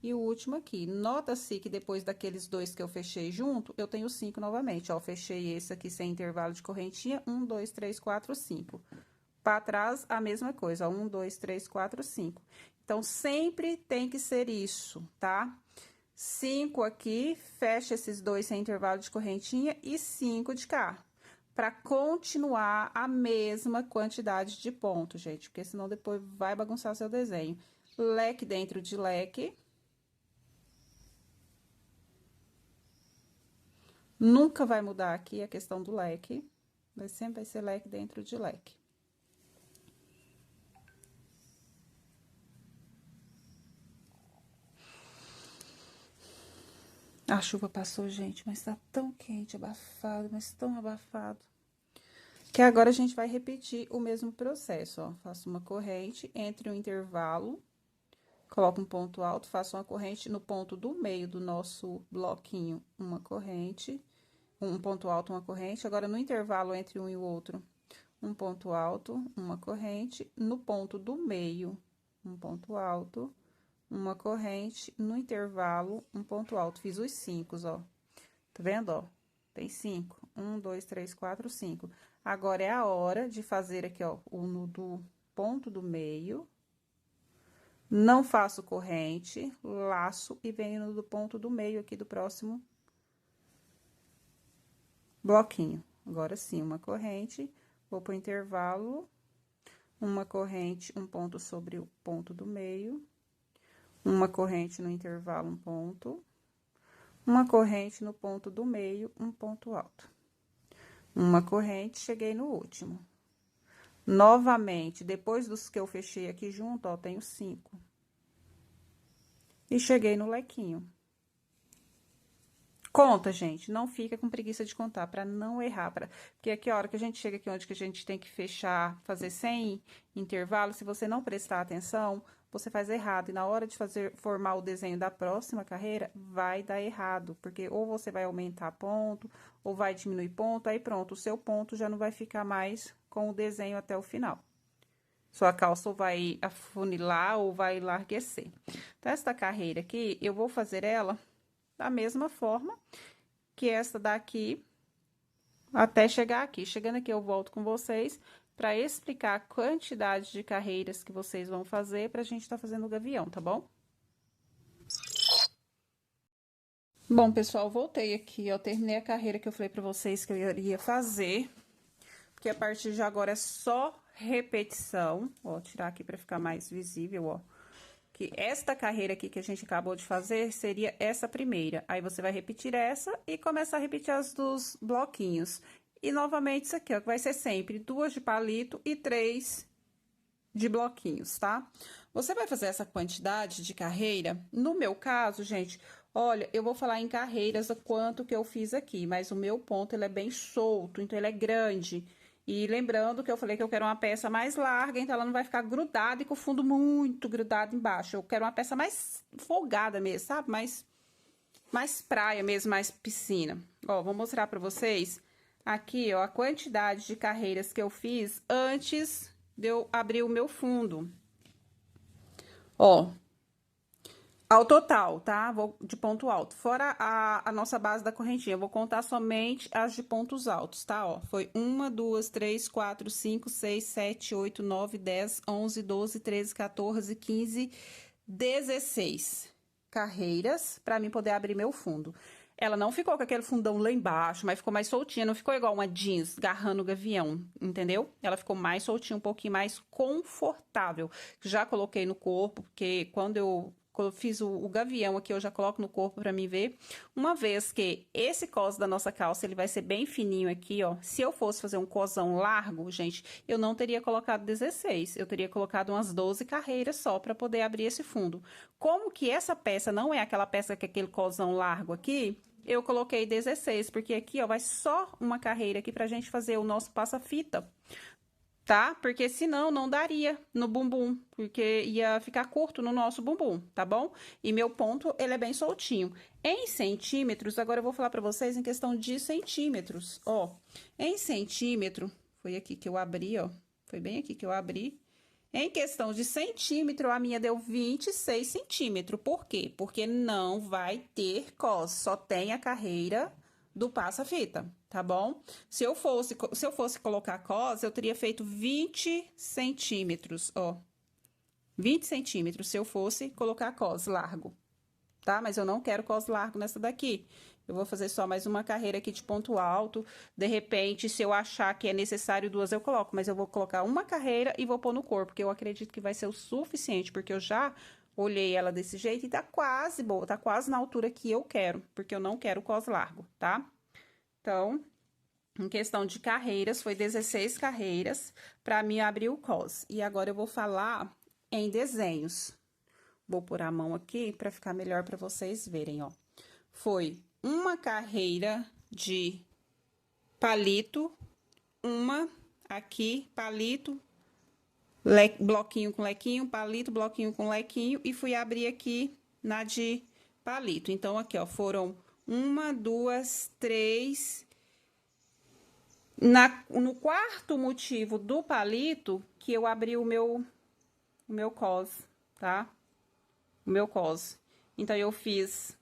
E o último aqui. Nota-se que depois daqueles dois que eu fechei junto, eu tenho 5 novamente, ó. Fechei esse aqui sem intervalo de correntinha, 1, 2, 3, 4, 5. Para trás, a mesma coisa, ó. 1, 2, 3, 4, 5. Então, sempre tem que ser isso, tá? 5 aqui, fecha esses dois sem intervalo de correntinha e 5 de cá. Para continuar a mesma quantidade de pontos, gente, porque senão depois vai bagunçar seu desenho. Leque dentro de leque. Nunca vai mudar aqui a questão do leque. Sempre vai ser leque dentro de leque. A chuva passou, gente, mas tá tão quente, abafado, mas tão abafado. Que agora a gente vai repetir o mesmo processo, ó. Faço uma corrente entre um intervalo, coloco um ponto alto, faço uma corrente no ponto do meio do nosso bloquinho, uma corrente, um ponto alto, uma corrente. Agora, no intervalo entre um e o outro, um ponto alto, uma corrente. No ponto do meio, um ponto alto, uma corrente. No intervalo, um ponto alto. Fiz os 5, ó. Tá vendo, ó? Tem 5. 1, 2, 3, 4, 5. Agora, é a hora de fazer aqui, ó, o nó do ponto do meio. Não faço corrente, laço e venho no do ponto do meio aqui do próximo bloquinho. Agora sim, uma corrente, vou pro intervalo, uma corrente, um ponto sobre o ponto do meio, uma corrente no intervalo, um ponto, uma corrente no ponto do meio, um ponto alto. Uma corrente, cheguei no último. Novamente, depois dos que eu fechei aqui junto, ó, tenho 5. E cheguei no lequinho. Conta, gente, não fica com preguiça de contar, pra não errar. Porque aqui, a hora que a gente chega aqui, onde que a gente tem que fechar, fazer sem intervalo, se você não prestar atenção, você faz errado. E na hora de formar o desenho da próxima carreira, vai dar errado. Porque ou você vai aumentar ponto, ou vai diminuir ponto, aí pronto, o seu ponto já não vai ficar mais com o desenho até o final. Sua calça ou vai afunilar ou vai enlarguecer. Então, esta carreira aqui, eu vou fazer ela da mesma forma que esta daqui, até chegar aqui. Chegando aqui, eu volto com vocês para explicar a quantidade de carreiras que vocês vão fazer pra gente tá fazendo o gavião, tá bom? Bom, pessoal, voltei aqui, ó, terminei a carreira que eu falei pra vocês que eu iria fazer, porque a partir de agora é só repetição, ó, tirar aqui pra ficar mais visível, ó. Que esta carreira aqui que a gente acabou de fazer seria essa primeira. Aí, você vai repetir essa e começar a repetir as dos bloquinhos. E, novamente, isso aqui, ó, que vai ser sempre 2 de palito e 3 de bloquinhos, tá? Você vai fazer essa quantidade de carreira. No meu caso, gente, olha, eu vou falar em carreiras o quanto que eu fiz aqui, mas o meu ponto, ele é bem solto, então ele é grande. E lembrando que eu falei que eu quero uma peça mais larga, então ela não vai ficar grudada e com o fundo muito grudado embaixo. Eu quero uma peça mais folgada mesmo, sabe? Mais praia mesmo, mais piscina. Ó, vou mostrar pra vocês aqui, ó, a quantidade de carreiras que eu fiz antes de eu abrir o meu fundo. Ó, ao total, tá? Vou de ponto alto. Fora a nossa base da correntinha, eu vou contar somente as de pontos altos, tá? Ó, foi 1, 2, 3, 4, 5, 6, 7, 8, 9, 10, 11, 12, 13, 14, 15, 16 carreiras pra mim poder abrir meu fundo. Ela não ficou com aquele fundão lá embaixo, mas ficou mais soltinha, não ficou igual uma jeans garrando o gavião, entendeu? Ela ficou mais soltinha, um pouquinho mais confortável. Já coloquei no corpo, porque quando eu fiz o gavião aqui, eu já coloco no corpo pra mim ver. Uma vez que esse cos da nossa calça, ele vai ser bem fininho aqui, ó. Se eu fosse fazer um cosão largo, gente, eu não teria colocado 16. Eu teria colocado umas 12 carreiras só pra poder abrir esse fundo. Como que essa peça não é aquela peça que é aquele cosão largo aqui, eu coloquei 16, porque aqui, ó, vai só uma carreira aqui pra gente fazer o nosso passa-fita. Tá? Porque senão não daria no bumbum, porque ia ficar curto no nosso bumbum, tá bom? E meu ponto, ele é bem soltinho. Em centímetros, agora eu vou falar pra vocês em questão de centímetros, ó. Em centímetro, foi aqui que eu abri, ó. Foi bem aqui que eu abri. Em questão de centímetro, a minha deu 26 centímetros. Por quê? Porque não vai ter cos, só tem a carreira do passa-fita, tá bom? Se eu fosse colocar cos, eu teria feito 20 centímetros, ó. 20 centímetros se eu fosse colocar cos largo, tá? Mas eu não quero cos largo nessa daqui. Eu vou fazer só mais uma carreira aqui de ponto alto. De repente, se eu achar que é necessário duas, eu coloco. Mas eu vou colocar uma carreira e vou pôr no corpo, porque eu acredito que vai ser o suficiente, porque eu já olhei ela desse jeito e tá quase boa, tá quase na altura que eu quero, porque eu não quero cos largo, tá? Então, em questão de carreiras, foi 16 carreiras pra mim abrir o cos. E agora eu vou falar em desenhos. Vou pôr a mão aqui pra ficar melhor pra vocês verem, ó. Foi uma carreira de palito, uma aqui, palito, bloquinho com lequinho, palito, bloquinho com lequinho, e fui abrir aqui na de palito. Então, aqui, ó, foram uma, duas, três. No quarto motivo do palito, que eu abri o meu cos, tá? O meu cos. Então, eu fiz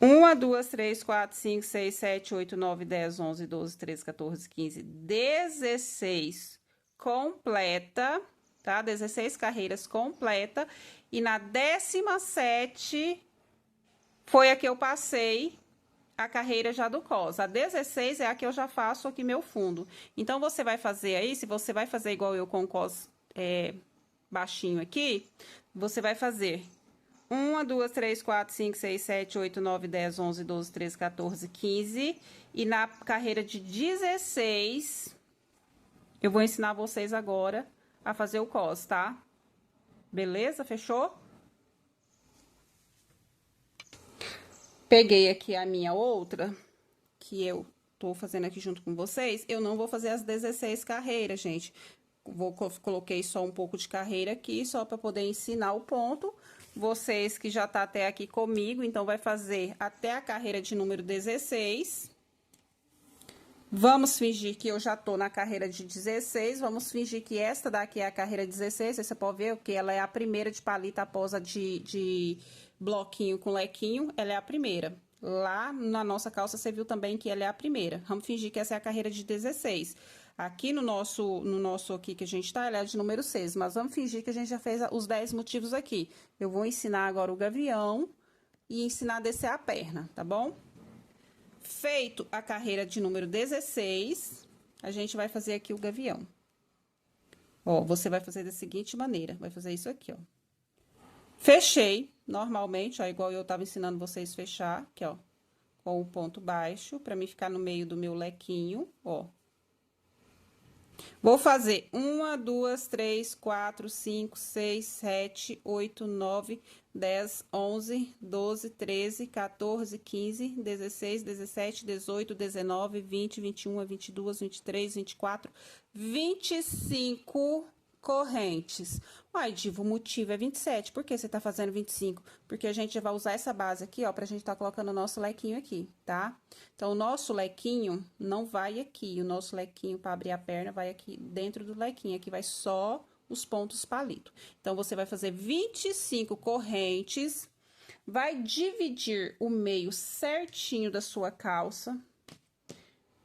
1, 2, 3, 4, 5, 6, 7, 8, 9, 10, 11, 12, 13, 14, 15, 16 completa, tá? 16 carreiras completa. E na 17 foi a que eu passei a carreira já do cos. A 16 é a que eu já faço aqui meu fundo. Então, você vai fazer aí, se você vai fazer igual eu com o cos baixinho aqui, você vai fazer 1, 2, 3, 4, 5, 6, 7, 8, 9, 10, 11, 12, 13, 14, 15. E na carreira de 16, eu vou ensinar vocês agora a fazer o cos, tá? Beleza? Fechou? Peguei aqui a minha outra, que eu tô fazendo aqui junto com vocês. Eu não vou fazer as 16 carreiras, gente. Coloquei só um pouco de carreira aqui, só para poder ensinar o ponto. Vocês que já tá até aqui comigo, então, vai fazer até a carreira de número 16. Vamos fingir que eu já tô na carreira de 16, vamos fingir que esta daqui é a carreira 16, aí você pode ver que ela é a primeira de palito após a de bloquinho com lequinho, ela é a primeira. Lá na nossa calça, você viu também que ela é a primeira. Vamos fingir que essa é a carreira de 16. Aqui no nosso aqui que a gente tá, ela é de número 6, mas vamos fingir que a gente já fez os 10 motivos aqui. Eu vou ensinar agora o gavião e ensinar a descer a perna, tá bom? Feito a carreira de número 16, a gente vai fazer aqui o gavião. Ó, você vai fazer da seguinte maneira, vai fazer isso aqui, ó. Fechei, normalmente, ó, igual eu tava ensinando vocês fechar, aqui, ó, com o ponto baixo, pra mim ficar no meio do meu lequinho, ó. Vou fazer 1, 2, 3, 4, 5, 6, 7, 8, 9, 10, 11, 12, 13, 14, 15, 16, 17, 18, 19, 20, 21, 22, 23, 24, 25 correntes. Uai, Diva, o motivo é 27. Por que você tá fazendo 25? Porque a gente vai usar essa base aqui, ó, pra gente tá colocando o nosso lequinho aqui, tá? Então, o nosso lequinho não vai aqui. O nosso lequinho, pra abrir a perna, vai aqui dentro do lequinho. Aqui vai só os pontos palito. Então, você vai fazer 25 correntes, vai dividir o meio certinho da sua calça.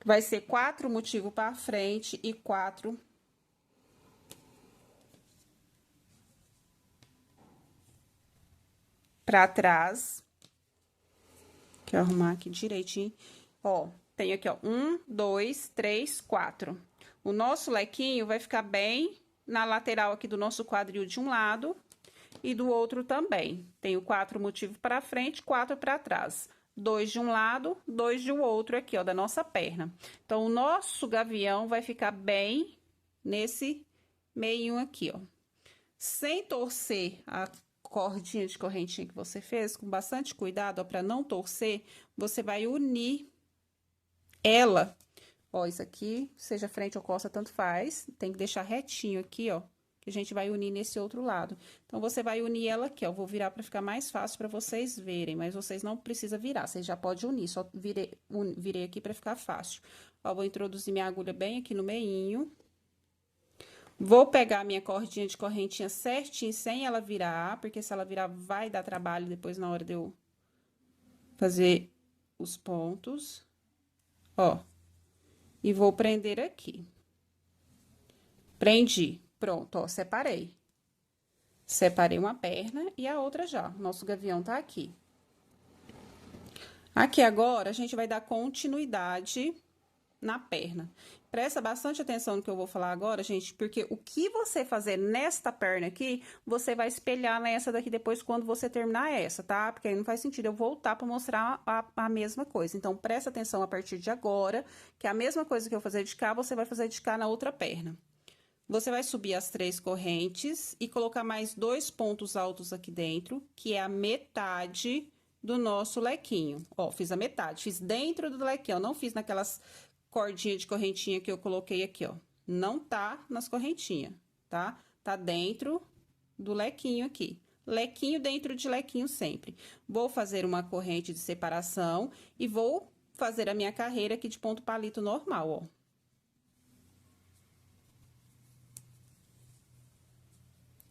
Vai ser 4 motivos pra frente e 4 pra trás. Deixa eu arrumar aqui direitinho. Ó, tem aqui, ó, 1, 2, 3, 4. O nosso lequinho vai ficar bem na lateral aqui do nosso quadril de um lado e do outro também. Tenho 4 motivos para frente, 4 para trás. 2 de um lado, 2 de outro aqui, ó, da nossa perna. Então, o nosso gavião vai ficar bem nesse meinho aqui, ó. Sem torcer a cordinha de correntinha que você fez, com bastante cuidado, ó, para não torcer, você vai unir ela. Ó, isso aqui, seja frente ou costa, tanto faz. Tem que deixar retinho aqui, ó, que a gente vai unir nesse outro lado. Então, você vai unir ela aqui, ó. Vou virar para ficar mais fácil para vocês verem, mas vocês não precisam virar, vocês já podem unir, só virei aqui para ficar fácil. Ó, vou introduzir minha agulha bem aqui no meinho. Vou pegar a minha cordinha de correntinha certinho, sem ela virar, porque se ela virar vai dar trabalho depois na hora de eu fazer os pontos. Ó, e vou prender aqui. Prendi. Pronto, ó, separei. Separei uma perna e a outra já. Nosso gavião tá aqui. Aqui agora, a gente vai dar continuidade na perna. Presta bastante atenção no que eu vou falar agora, gente, porque o que você fazer nesta perna aqui, você vai espelhar nessa daqui depois quando você terminar essa, tá? Porque aí não faz sentido eu voltar para mostrar a mesma coisa. Então, presta atenção a partir de agora, que a mesma coisa que eu fazer de cá, você vai fazer de cá na outra perna. Você vai subir as 3 correntes e colocar mais 2 pontos altos aqui dentro, que é a metade do nosso lequinho. Ó, fiz a metade, fiz dentro do lequinho, não fiz naquelas cordinha de correntinha que eu coloquei aqui, ó. Não tá nas correntinhas, tá? Tá dentro do lequinho aqui. Lequinho dentro de lequinho sempre. Vou fazer uma corrente de separação e vou fazer a minha carreira aqui de ponto palito normal, ó.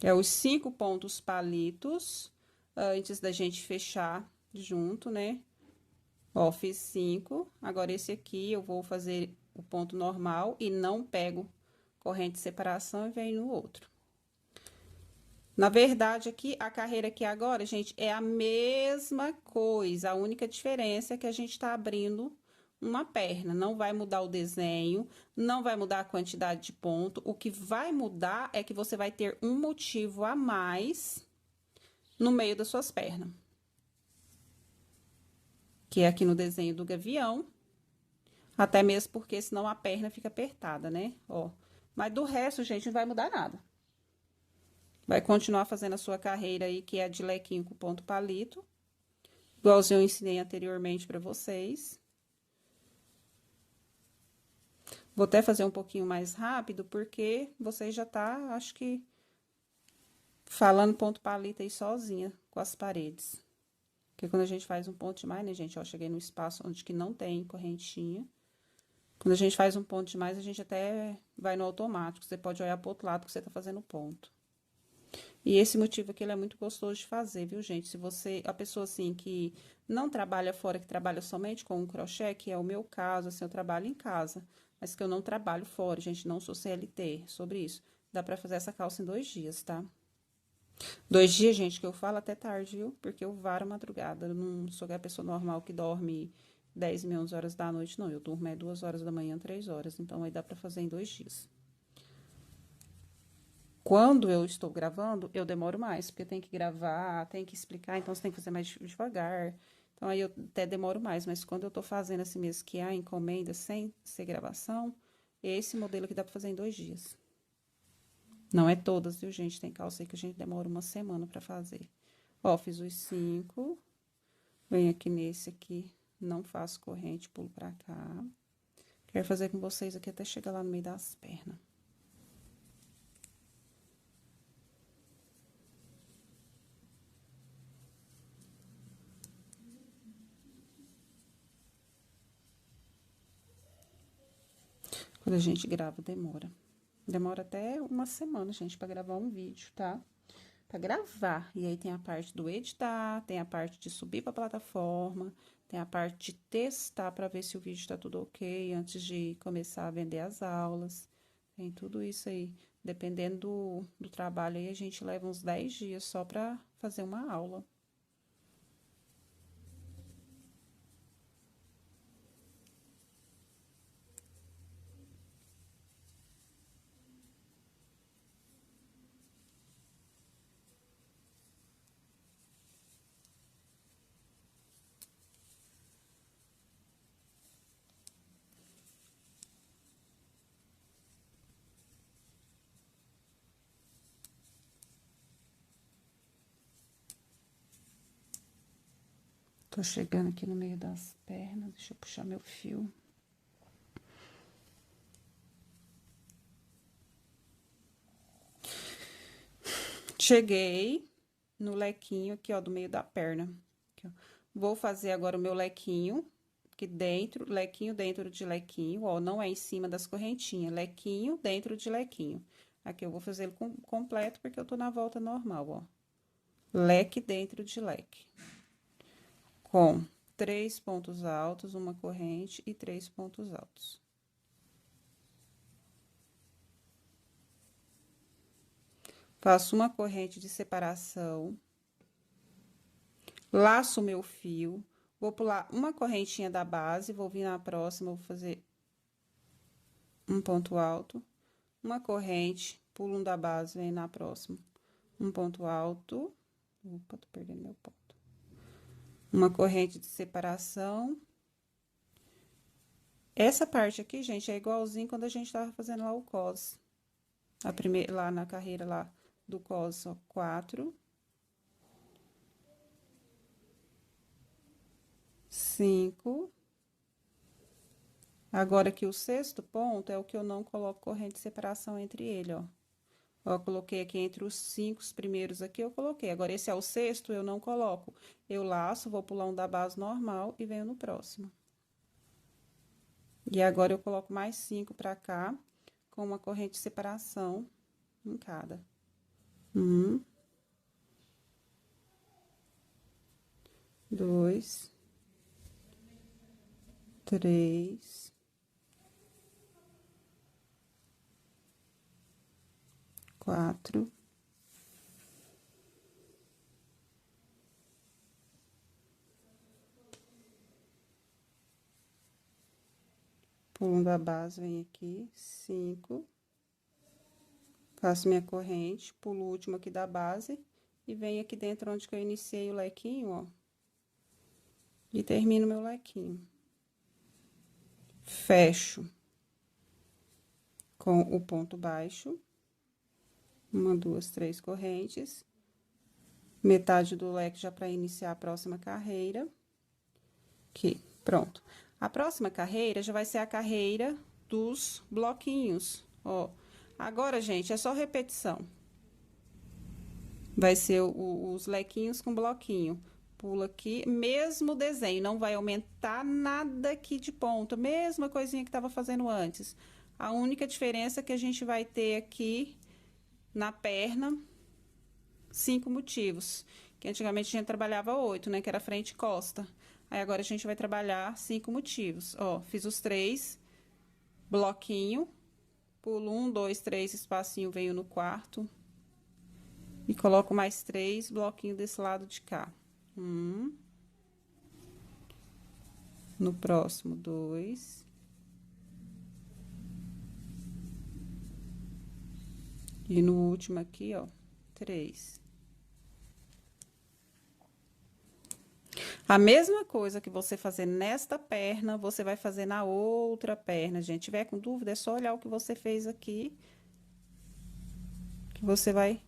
É os 5 pontos palitos, antes da gente fechar junto, né? Ó, fiz 5, agora esse aqui eu vou fazer o ponto normal e não pego corrente de separação e venho no outro. Na verdade, aqui, a carreira aqui agora, gente, é a mesma coisa, a única diferença é que a gente tá abrindo uma perna, não vai mudar o desenho, não vai mudar a quantidade de ponto, o que vai mudar é que você vai ter um motivo a mais no meio das suas pernas. Que é aqui no desenho do gavião, até mesmo porque senão a perna fica apertada, né? Ó, mas do resto, gente, não vai mudar nada. Vai continuar fazendo a sua carreira aí, que é de lequinho com ponto palito, igualzinho eu ensinei anteriormente pra vocês. Vou até fazer um pouquinho mais rápido, porque vocês já tá, acho que, falando ponto palito aí sozinha, com as paredes. Porque quando a gente faz um ponto demais, né, gente, ó, cheguei no espaço onde que não tem correntinha. Quando a gente faz um ponto demais, a gente até vai no automático. Você pode olhar pro outro lado que você tá fazendo ponto. E esse motivo aqui, ele é muito gostoso de fazer, viu, gente? Se você, a pessoa, assim, que não trabalha fora, que trabalha somente com o crochê, que é o meu caso, assim, eu trabalho em casa, mas que eu não trabalho fora, gente, não sou CLT, sobre isso. Dá pra fazer essa calça em 2 dias, tá? 2 dias, gente, que eu falo até tarde, viu? Porque eu varo a madrugada, eu não sou a pessoa normal que dorme 10 e meia, 11 horas da noite, não. Eu durmo 2 horas da manhã, 3 horas, então aí dá pra fazer em 2 dias. Quando eu estou gravando, eu demoro mais, porque tem que gravar, tem que explicar, então você tem que fazer mais devagar. Então aí eu até demoro mais, mas quando eu tô fazendo assim mesmo, que é a encomenda sem ser gravação, esse modelo aqui dá pra fazer em 2 dias. Não é todas, viu, gente? Tem calça aí que a gente demora uma semana pra fazer. Ó, fiz os 5, venho aqui nesse aqui, não faço corrente, pulo pra cá. Quero fazer com vocês aqui até chegar lá no meio das pernas. Quando a gente grava, demora. Demora até uma semana, gente, pra gravar um vídeo, tá? Pra gravar. E aí tem a parte do editar, tem a parte de subir pra plataforma, tem a parte de testar pra ver se o vídeo tá tudo ok antes de começar a vender as aulas. Tem tudo isso aí. Dependendo do trabalho aí, a gente leva uns 10 dias só pra fazer uma aula. Tô chegando aqui no meio das pernas, deixa eu puxar meu fio. Cheguei no lequinho aqui, ó, do meio da perna. Aqui, ó. Vou fazer agora o meu lequinho, aqui dentro, lequinho dentro de lequinho, ó, não é em cima das correntinhas, lequinho dentro de lequinho. Aqui eu vou fazer ele completo, porque eu tô na volta normal, ó. Leque dentro de leque. Com 3 pontos altos, uma corrente e 3 pontos altos. Faço uma corrente de separação. Laço meu fio. Vou pular uma correntinha da base, vou vir na próxima, vou fazer um ponto alto. Uma corrente, pulo um da base, vem na próxima. Um ponto alto. Opa, tô perdendo meu ponto. Uma corrente de separação. Essa parte aqui, gente, é igualzinho quando a gente tava fazendo lá o cos. A primeira, lá na carreira lá do cos, ó, 4. 5. Agora aqui o sexto ponto é o que eu não coloco corrente de separação entre ele, ó. Ó, eu coloquei aqui entre os 5 primeiros aqui, eu coloquei. Agora, esse é o sexto, eu não coloco. Eu laço, vou pular um da base normal e venho no próximo. E agora, eu coloco mais 5 pra cá, com uma corrente de separação em cada. 1, 2, 3, 4, 1 da base, vem aqui, 5. Faço minha corrente, pulo o último aqui da base e venho aqui dentro onde que eu iniciei o lequinho, ó. E termino meu lequinho. Fecho com o ponto baixo. 1, 2, 3 correntes. Metade do leque já para iniciar a próxima carreira. Aqui, pronto. A próxima carreira já vai ser a carreira dos bloquinhos, ó. Agora, gente, é só repetição. Vai ser os lequinhos com bloquinho. Pula aqui, mesmo desenho, não vai aumentar nada aqui de ponta, mesma coisinha que tava fazendo antes. A única diferença é que a gente vai ter aqui na perna 5 motivos, que antigamente a gente trabalhava 8, né, que era frente e costa. Aí agora a gente vai trabalhar 5 motivos. Ó, fiz os 3 bloquinho, pulo 1, 2, 3, espacinho, venho no quarto. E coloco mais 3 bloquinhos desse lado de cá. 1. No próximo, 2. E no último aqui, ó, 3. A mesma coisa que você fazer nesta perna, você vai fazer na outra perna, gente. Se tiver com dúvida, é só olhar o que você fez aqui, que você vai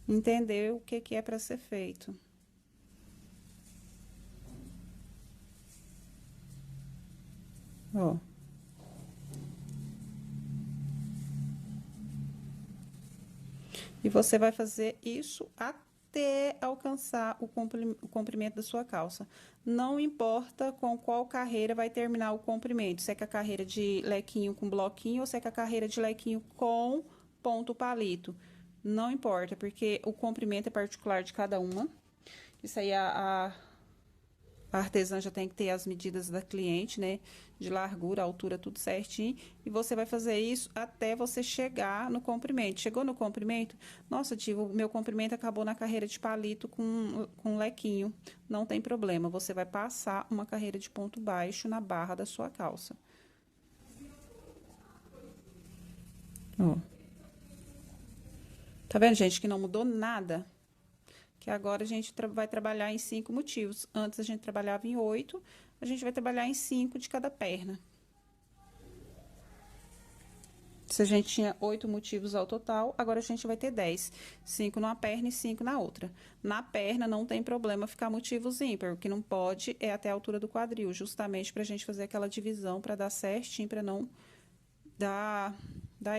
entender o que é para ser feito. Ó. E você vai fazer isso até alcançar o comprimento da sua calça. Não importa com qual carreira vai terminar o comprimento, se é com a carreira de lequinho com bloquinho ou se é com a carreira de lequinho com ponto palito. Não importa, porque o comprimento é particular de cada uma. Isso aí a artesã já tem que ter as medidas da cliente, né? De largura, altura, tudo certinho. E você vai fazer isso até você chegar no comprimento. Chegou no comprimento? Nossa, Tiva, o meu comprimento acabou na carreira de palito com lequinho. Não tem problema, você vai passar uma carreira de ponto baixo na barra da sua calça. Ó. Tá vendo, gente, que não mudou nada? Que agora a gente vai trabalhar em 5 motivos. Antes a gente trabalhava em 8, a gente vai trabalhar em 5 de cada perna. Se a gente tinha 8 motivos ao total, agora a gente vai ter 10. 5 numa perna e 5 na outra. Na perna não tem problema ficar motivos ímpar. O que não pode é até a altura do quadril, justamente pra gente fazer aquela divisão pra dar certinho, pra não dar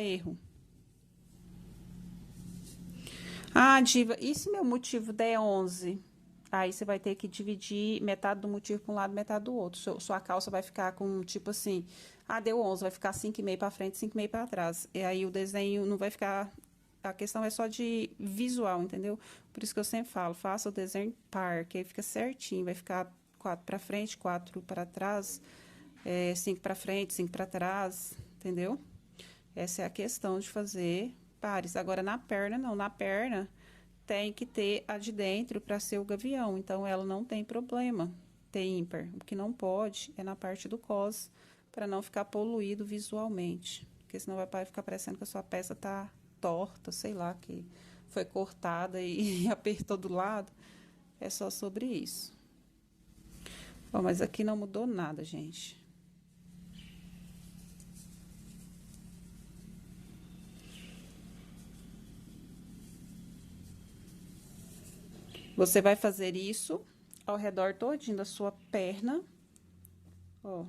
erro. Ah, diva, e se meu motivo der 11? Aí você vai ter que dividir metade do motivo para um lado, metade do outro. Sua calça vai ficar com, tipo assim, ah, deu 11, vai ficar 5,5 para frente, 5,5 para trás. E aí o desenho não vai ficar. A questão é só de visual, entendeu? Por isso que eu sempre falo, faça o desenho par, que aí fica certinho. Vai ficar 4 para frente, 4 para trás, 5 para frente, 5 para trás, entendeu? Essa é a questão de fazer pares. Agora, na perna, não. Na perna, tem que ter a de dentro para ser o gavião. Então, ela não tem problema ter ímpar. O que não pode é na parte do cos, para não ficar poluído visualmente. Porque senão vai ficar parecendo que a sua peça tá torta, sei lá, que foi cortada e apertou do lado. É só sobre isso. Bom, mas aqui não mudou nada, gente. Você vai fazer isso ao redor todinho da sua perna, ó.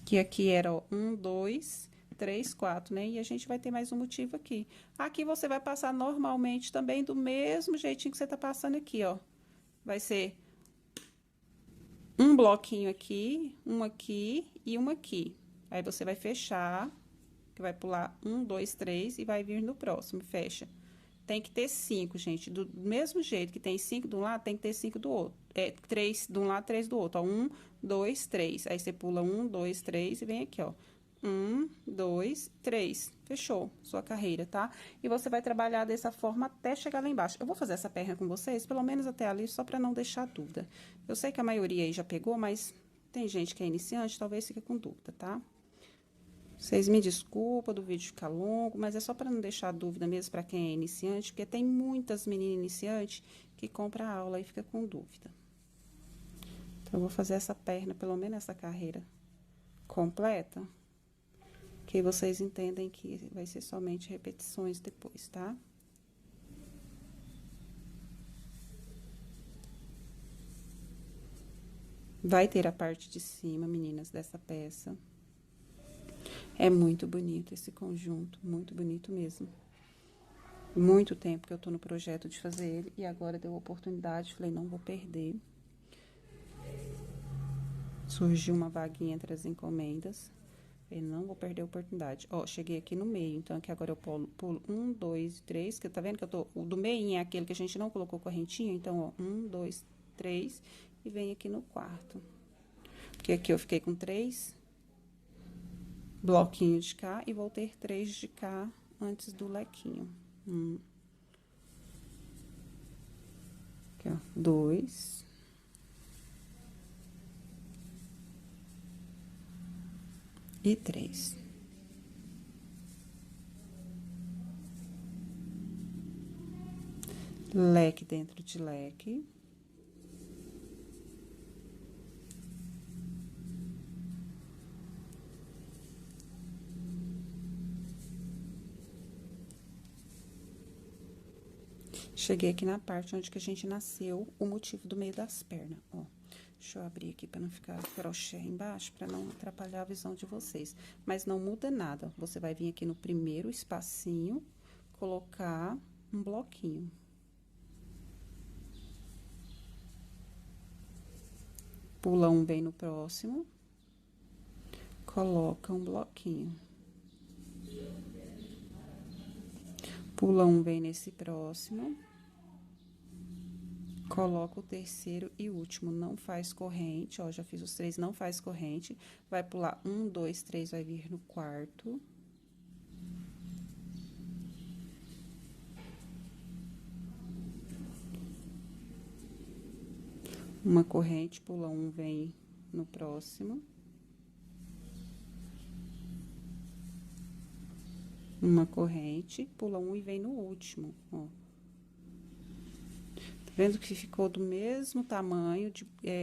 Que aqui era, ó, 1, 2, 3, 4, né? E a gente vai ter mais um motivo aqui. Aqui você vai passar normalmente também do mesmo jeitinho que você tá passando aqui, ó. Vai ser um bloquinho aqui e um aqui. Aí você vai fechar, que vai pular 1, 2, 3 e vai vir no próximo, fecha. Tem que ter 5, gente. Do mesmo jeito que tem 5 de um lado, tem que ter 5 do outro. 3 de um lado, 3 do outro. Ó, 1, 2, 3. Aí você pula 1, 2, 3 e vem aqui, ó. 1, 2, 3. Fechou sua carreira, tá? E você vai trabalhar dessa forma até chegar lá embaixo. Eu vou fazer essa perna com vocês, pelo menos até ali, só pra não deixar dúvida. Eu sei que a maioria aí já pegou, mas tem gente que é iniciante, talvez fique com dúvida, tá? Vocês me desculpam do vídeo ficar longo, mas é só para não deixar dúvida mesmo para quem é iniciante, porque tem muitas meninas iniciantes que compram a aula e fica com dúvida. Então, eu vou fazer essa perna, pelo menos essa carreira completa, que vocês entendem que vai ser somente repetições depois, tá? Vai ter a parte de cima, meninas, dessa peça. É muito bonito esse conjunto, muito bonito mesmo. Muito tempo que eu tô no projeto de fazer ele e agora deu oportunidade, falei, não vou perder. Surgiu uma vaguinha entre as encomendas, falei, não vou perder a oportunidade. Ó, cheguei aqui no meio, então aqui agora eu pulo 1, 2, 3, que tá vendo que eu tô, o do meio é aquele que a gente não colocou correntinha, então, ó, 1, 2, 3 e vem aqui no quarto. Porque aqui eu fiquei com 3 bloquinhos de cá e vou ter 3 de cá antes do lequinho. Aqui, ó, 2. E 3. Leque dentro de leque. Cheguei aqui na parte onde que a gente nasceu, o motivo do meio das pernas, ó. Deixa eu abrir aqui para não ficar crochê embaixo, para não atrapalhar a visão de vocês. Mas não muda nada, você vai vir aqui no primeiro espacinho, colocar um bloquinho. Pula um bem no próximo, coloca um bloquinho. Pula um bem nesse próximo. Coloca o terceiro e último, não faz corrente, ó, já fiz os 3, não faz corrente. Vai pular 1, 2, 3, vai vir no quarto. Uma corrente, pula um, vem no próximo. Uma corrente, pula um e vem no último, ó. Vendo que ficou do mesmo tamanho,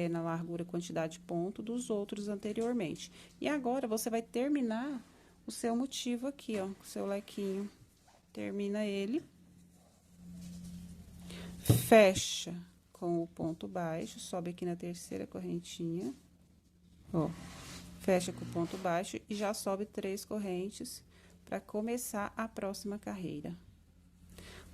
na largura, quantidade de ponto dos outros anteriormente. E agora, você vai terminar o seu motivo aqui, ó, com o seu lequinho. Termina ele. Fecha com o ponto baixo, sobe aqui na terceira correntinha. Ó, fecha com o ponto baixo e já sobe 3 correntes para começar a próxima carreira.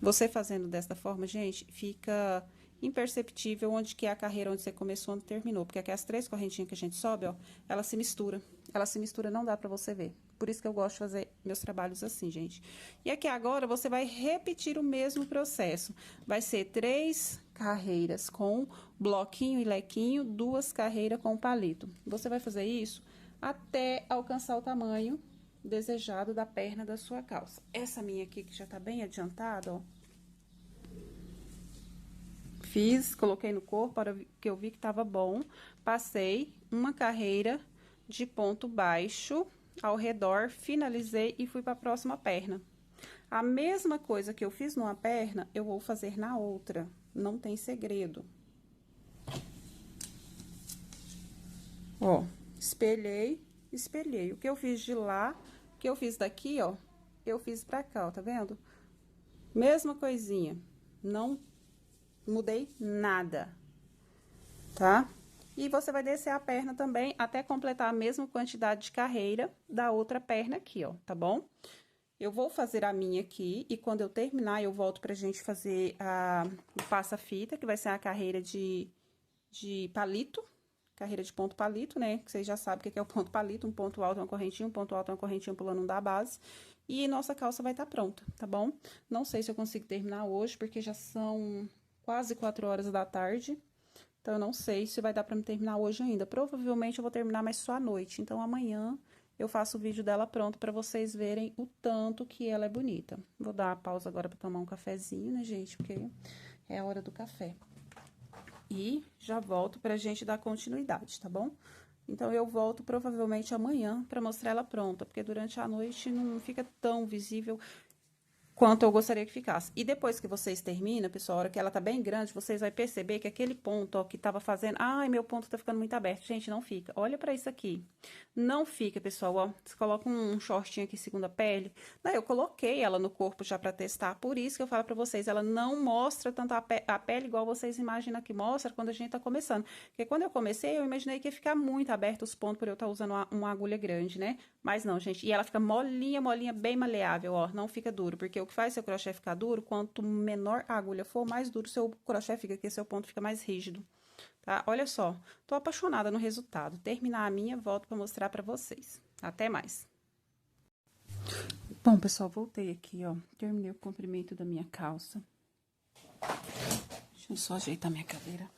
Você fazendo desta forma, gente, fica imperceptível onde que é a carreira, onde você começou, onde terminou. Porque aqui as 3 correntinhas que a gente sobe, ó, ela se mistura. Ela se mistura, não dá pra você ver. Por isso que eu gosto de fazer meus trabalhos assim, gente. E aqui agora, você vai repetir o mesmo processo. Vai ser 3 carreiras com bloquinho e lequinho, 2 carreiras com palito. Você vai fazer isso até alcançar o tamanho desejado da perna da sua calça. Essa minha aqui, que já tá bem adiantada, ó. Fiz, coloquei no corpo, para que eu vi que tava bom. Passei uma carreira de ponto baixo ao redor, finalizei e fui para a próxima perna. A mesma coisa que eu fiz numa perna, eu vou fazer na outra. Não tem segredo. Ó, espelhei, espelhei. O que eu fiz de lá, o que eu fiz daqui, ó, eu fiz pra cá, ó, tá vendo? Mesma coisinha. Não mudei nada, tá? E você vai descer a perna também até completar a mesma quantidade de carreira da outra perna aqui, ó, tá bom? Eu vou fazer a minha aqui e quando eu terminar, eu volto pra gente fazer o passa-fita, que vai ser a carreira de palito. Carreira de ponto palito, né? Que vocês já sabem o que é o ponto palito. Um ponto alto, uma correntinha, um ponto alto, uma correntinha pulando um da base. E nossa calça vai estar pronta, tá bom? Não sei se eu consigo terminar hoje, porque já são quase 4 horas da tarde. Então, eu não sei se vai dar pra me terminar hoje ainda. Provavelmente eu vou terminar, mas só à noite. Então, amanhã eu faço o vídeo dela pronto pra vocês verem o tanto que ela é bonita. Vou dar uma pausa agora pra tomar um cafezinho, né, gente? Porque é a hora do café. E já volto pra gente dar continuidade, tá bom? Então, eu volto provavelmente amanhã pra mostrar ela pronta, porque durante a noite não fica tão visível quanto eu gostaria que ficasse. E depois que vocês terminam, pessoal, a hora que ela tá bem grande, vocês vão perceber que aquele ponto, ó, que tava fazendo... Ai, meu ponto tá ficando muito aberto. Gente, não fica. Olha pra isso aqui. Não fica, pessoal, ó. Você coloca um shortinho aqui, segunda pele. Daí, eu coloquei ela no corpo já pra testar. Por isso que eu falo pra vocês, ela não mostra tanto a pele igual vocês imaginam que mostra quando a gente tá começando. Porque quando eu comecei, eu imaginei que ia ficar muito aberto os pontos por eu estar usando uma agulha grande, né? Mas não, gente. E ela fica molinha, molinha, bem maleável, ó. Não fica duro, porque o que faz seu crochê ficar duro, quanto menor a agulha for, mais duro seu crochê fica, que seu ponto fica mais rígido, tá? Olha só, tô apaixonada no resultado. Terminar a minha, volto pra mostrar pra vocês. Até mais. Bom, pessoal, voltei aqui, ó. Terminei o comprimento da minha calça. Deixa eu só ajeitar minha cadeira.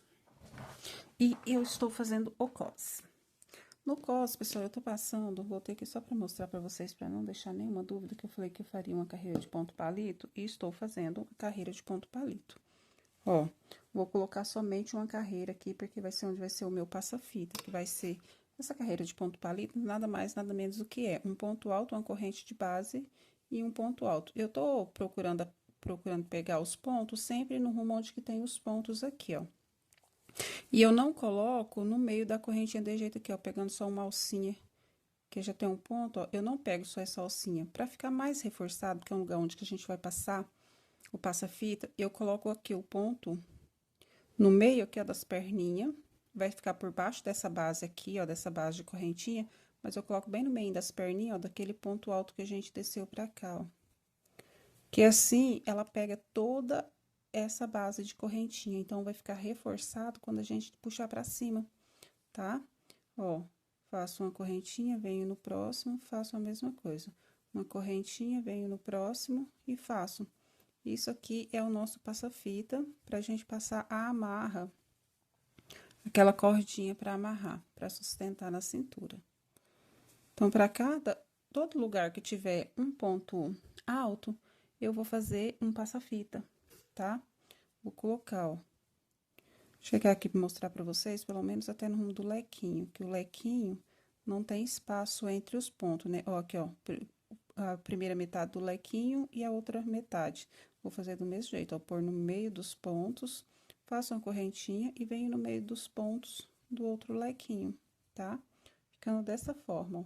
E eu estou fazendo o cos. No cos, pessoal, eu tô passando, voltei aqui só pra mostrar pra vocês, pra não deixar nenhuma dúvida, que eu falei que eu faria uma carreira de ponto palito, e estou fazendo a carreira de ponto palito. Ó, vou colocar somente uma carreira aqui, porque vai ser onde vai ser o meu passa-fita, que vai ser essa carreira de ponto palito, nada mais, nada menos do que é um ponto alto, uma corrente de base e um ponto alto. Eu tô procurando pegar os pontos sempre no rumo onde que tem os pontos aqui, ó. E eu não coloco no meio da correntinha de jeito aqui, ó, pegando só uma alcinha, que já tem um ponto, ó, eu não pego só essa alcinha. Pra ficar mais reforçado, que é um lugar onde que a gente vai passar o passa-fita, eu coloco aqui o ponto no meio aqui, ó, das perninhas, vai ficar por baixo dessa base aqui, ó, dessa base de correntinha, mas eu coloco bem no meio das perninhas, ó, daquele ponto alto que a gente desceu pra cá, ó. Que assim, ela pega toda essa base de correntinha, então, vai ficar reforçado quando a gente puxar pra cima, tá? Ó, faço uma correntinha, venho no próximo, faço a mesma coisa. Uma correntinha, venho no próximo e faço. Isso aqui é o nosso passa-fita, pra gente passar a amarra, aquela cordinha pra amarrar, pra sustentar na cintura. Então, pra todo lugar que tiver um ponto alto, eu vou fazer um passa-fita, tá? Vou colocar, ó. Chegar aqui pra mostrar pra vocês, pelo menos até no rumo do lequinho, que o lequinho não tem espaço entre os pontos, né? Ó, aqui, ó, a primeira metade do lequinho e a outra metade. Vou fazer do mesmo jeito, ó, pôr no meio dos pontos, faço uma correntinha e venho no meio dos pontos do outro lequinho, tá? Ficando dessa forma, ó.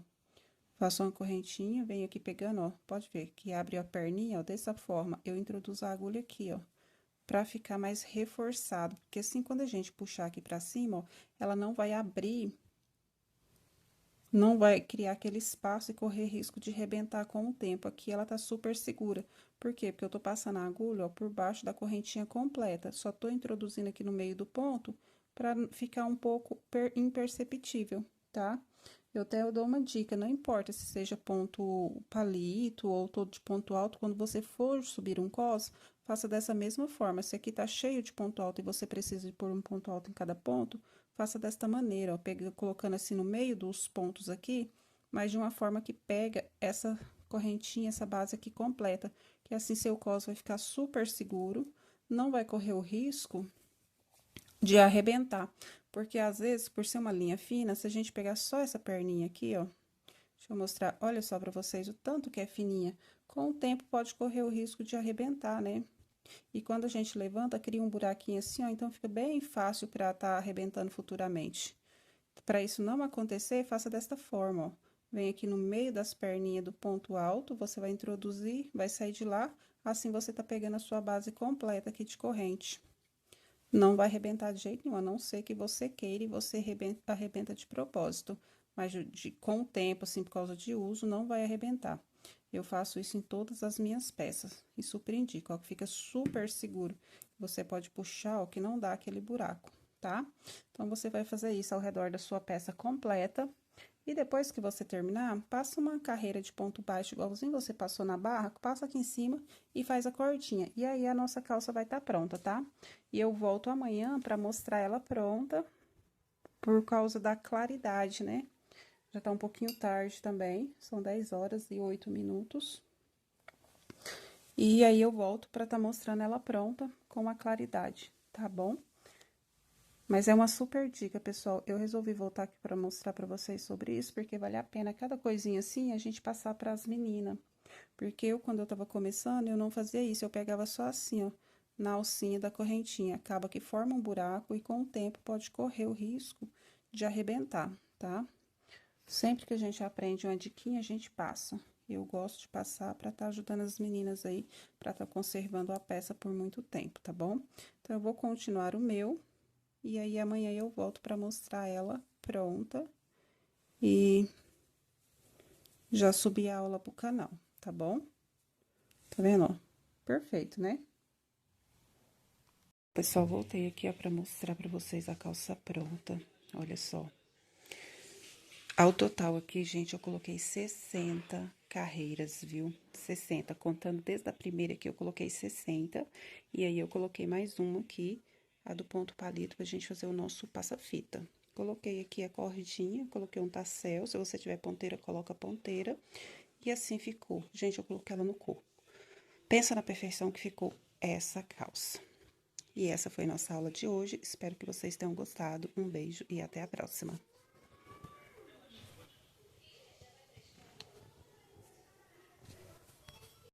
Faço uma correntinha, venho aqui pegando, ó, pode ver que abre a perninha, ó, dessa forma. Eu introduzo a agulha aqui, ó, pra ficar mais reforçado, porque assim, quando a gente puxar aqui pra cima, ó, ela não vai abrir, não vai criar aquele espaço e correr risco de rebentar com o tempo. Aqui ela tá super segura. Por quê? Porque eu tô passando a agulha, ó, por baixo da correntinha completa. Só tô introduzindo aqui no meio do ponto pra ficar um pouco imperceptível, tá? Eu até dou uma dica, não importa se seja ponto palito ou todo de ponto alto, quando você for subir um cos, faça dessa mesma forma. Se aqui tá cheio de ponto alto e você precisa de pôr um ponto alto em cada ponto, faça desta maneira, ó, colocando assim no meio dos pontos aqui, mas de uma forma que pega essa correntinha, essa base aqui completa, que assim seu cos vai ficar super seguro, não vai correr o risco de arrebentar, porque às vezes, por ser uma linha fina, se a gente pegar só essa perninha aqui, ó, deixa eu mostrar, olha só pra vocês o tanto que é fininha, com o tempo pode correr o risco de arrebentar, né? E quando a gente levanta, cria um buraquinho assim, ó, então fica bem fácil pra tá arrebentando futuramente. Para isso não acontecer, faça desta forma, ó. Vem aqui no meio das perninhas do ponto alto, você vai introduzir, vai sair de lá, assim você tá pegando a sua base completa aqui de corrente. Não vai arrebentar de jeito nenhum, a não ser que você queira e você arrebenta de propósito. Mas com o tempo, assim, por causa de uso, não vai arrebentar. Eu faço isso em todas as minhas peças. E super indico, ó, que fica super seguro. Você pode puxar, ó, que não dá aquele buraco, tá? Então, você vai fazer isso ao redor da sua peça completa. E depois que você terminar, passa uma carreira de ponto baixo, igualzinho você passou na barra, passa aqui em cima e faz a cordinha. E aí, a nossa calça vai estar pronta, tá? E eu volto amanhã pra mostrar ela pronta, por causa da claridade, né? Já tá um pouquinho tarde também, são 10h08. E aí, eu volto pra tá mostrando ela pronta com a claridade, tá bom? Mas é uma super dica, pessoal. Eu resolvi voltar aqui para mostrar para vocês sobre isso, porque vale a pena cada coisinha assim a gente passar para as meninas. Porque eu, quando eu tava começando, eu não fazia isso, eu pegava só assim, ó, na alcinha da correntinha. Acaba que forma um buraco e com o tempo pode correr o risco de arrebentar, tá? Sempre que a gente aprende uma diquinha, a gente passa. Eu gosto de passar para estar ajudando as meninas aí, para estar conservando a peça por muito tempo, tá bom? Então, eu vou continuar o meu. E aí, amanhã eu volto pra mostrar ela pronta e já subir a aula pro canal, tá bom? Tá vendo, ó? Perfeito, né? Pessoal, voltei aqui, ó, pra mostrar pra vocês a calça pronta. Olha só. Ao total aqui, gente, eu coloquei 60 carreiras, viu? 60, contando desde a primeira que eu coloquei 60. E aí, eu coloquei mais uma aqui, a do ponto palito, pra gente fazer o nosso passa-fita. Coloquei aqui a cordinha, coloquei um tassel, se você tiver ponteira, coloca ponteira. E assim ficou. Gente, eu coloquei ela no corpo. Pensa na perfeição que ficou essa calça. E essa foi nossa aula de hoje. Espero que vocês tenham gostado. Um beijo e até a próxima.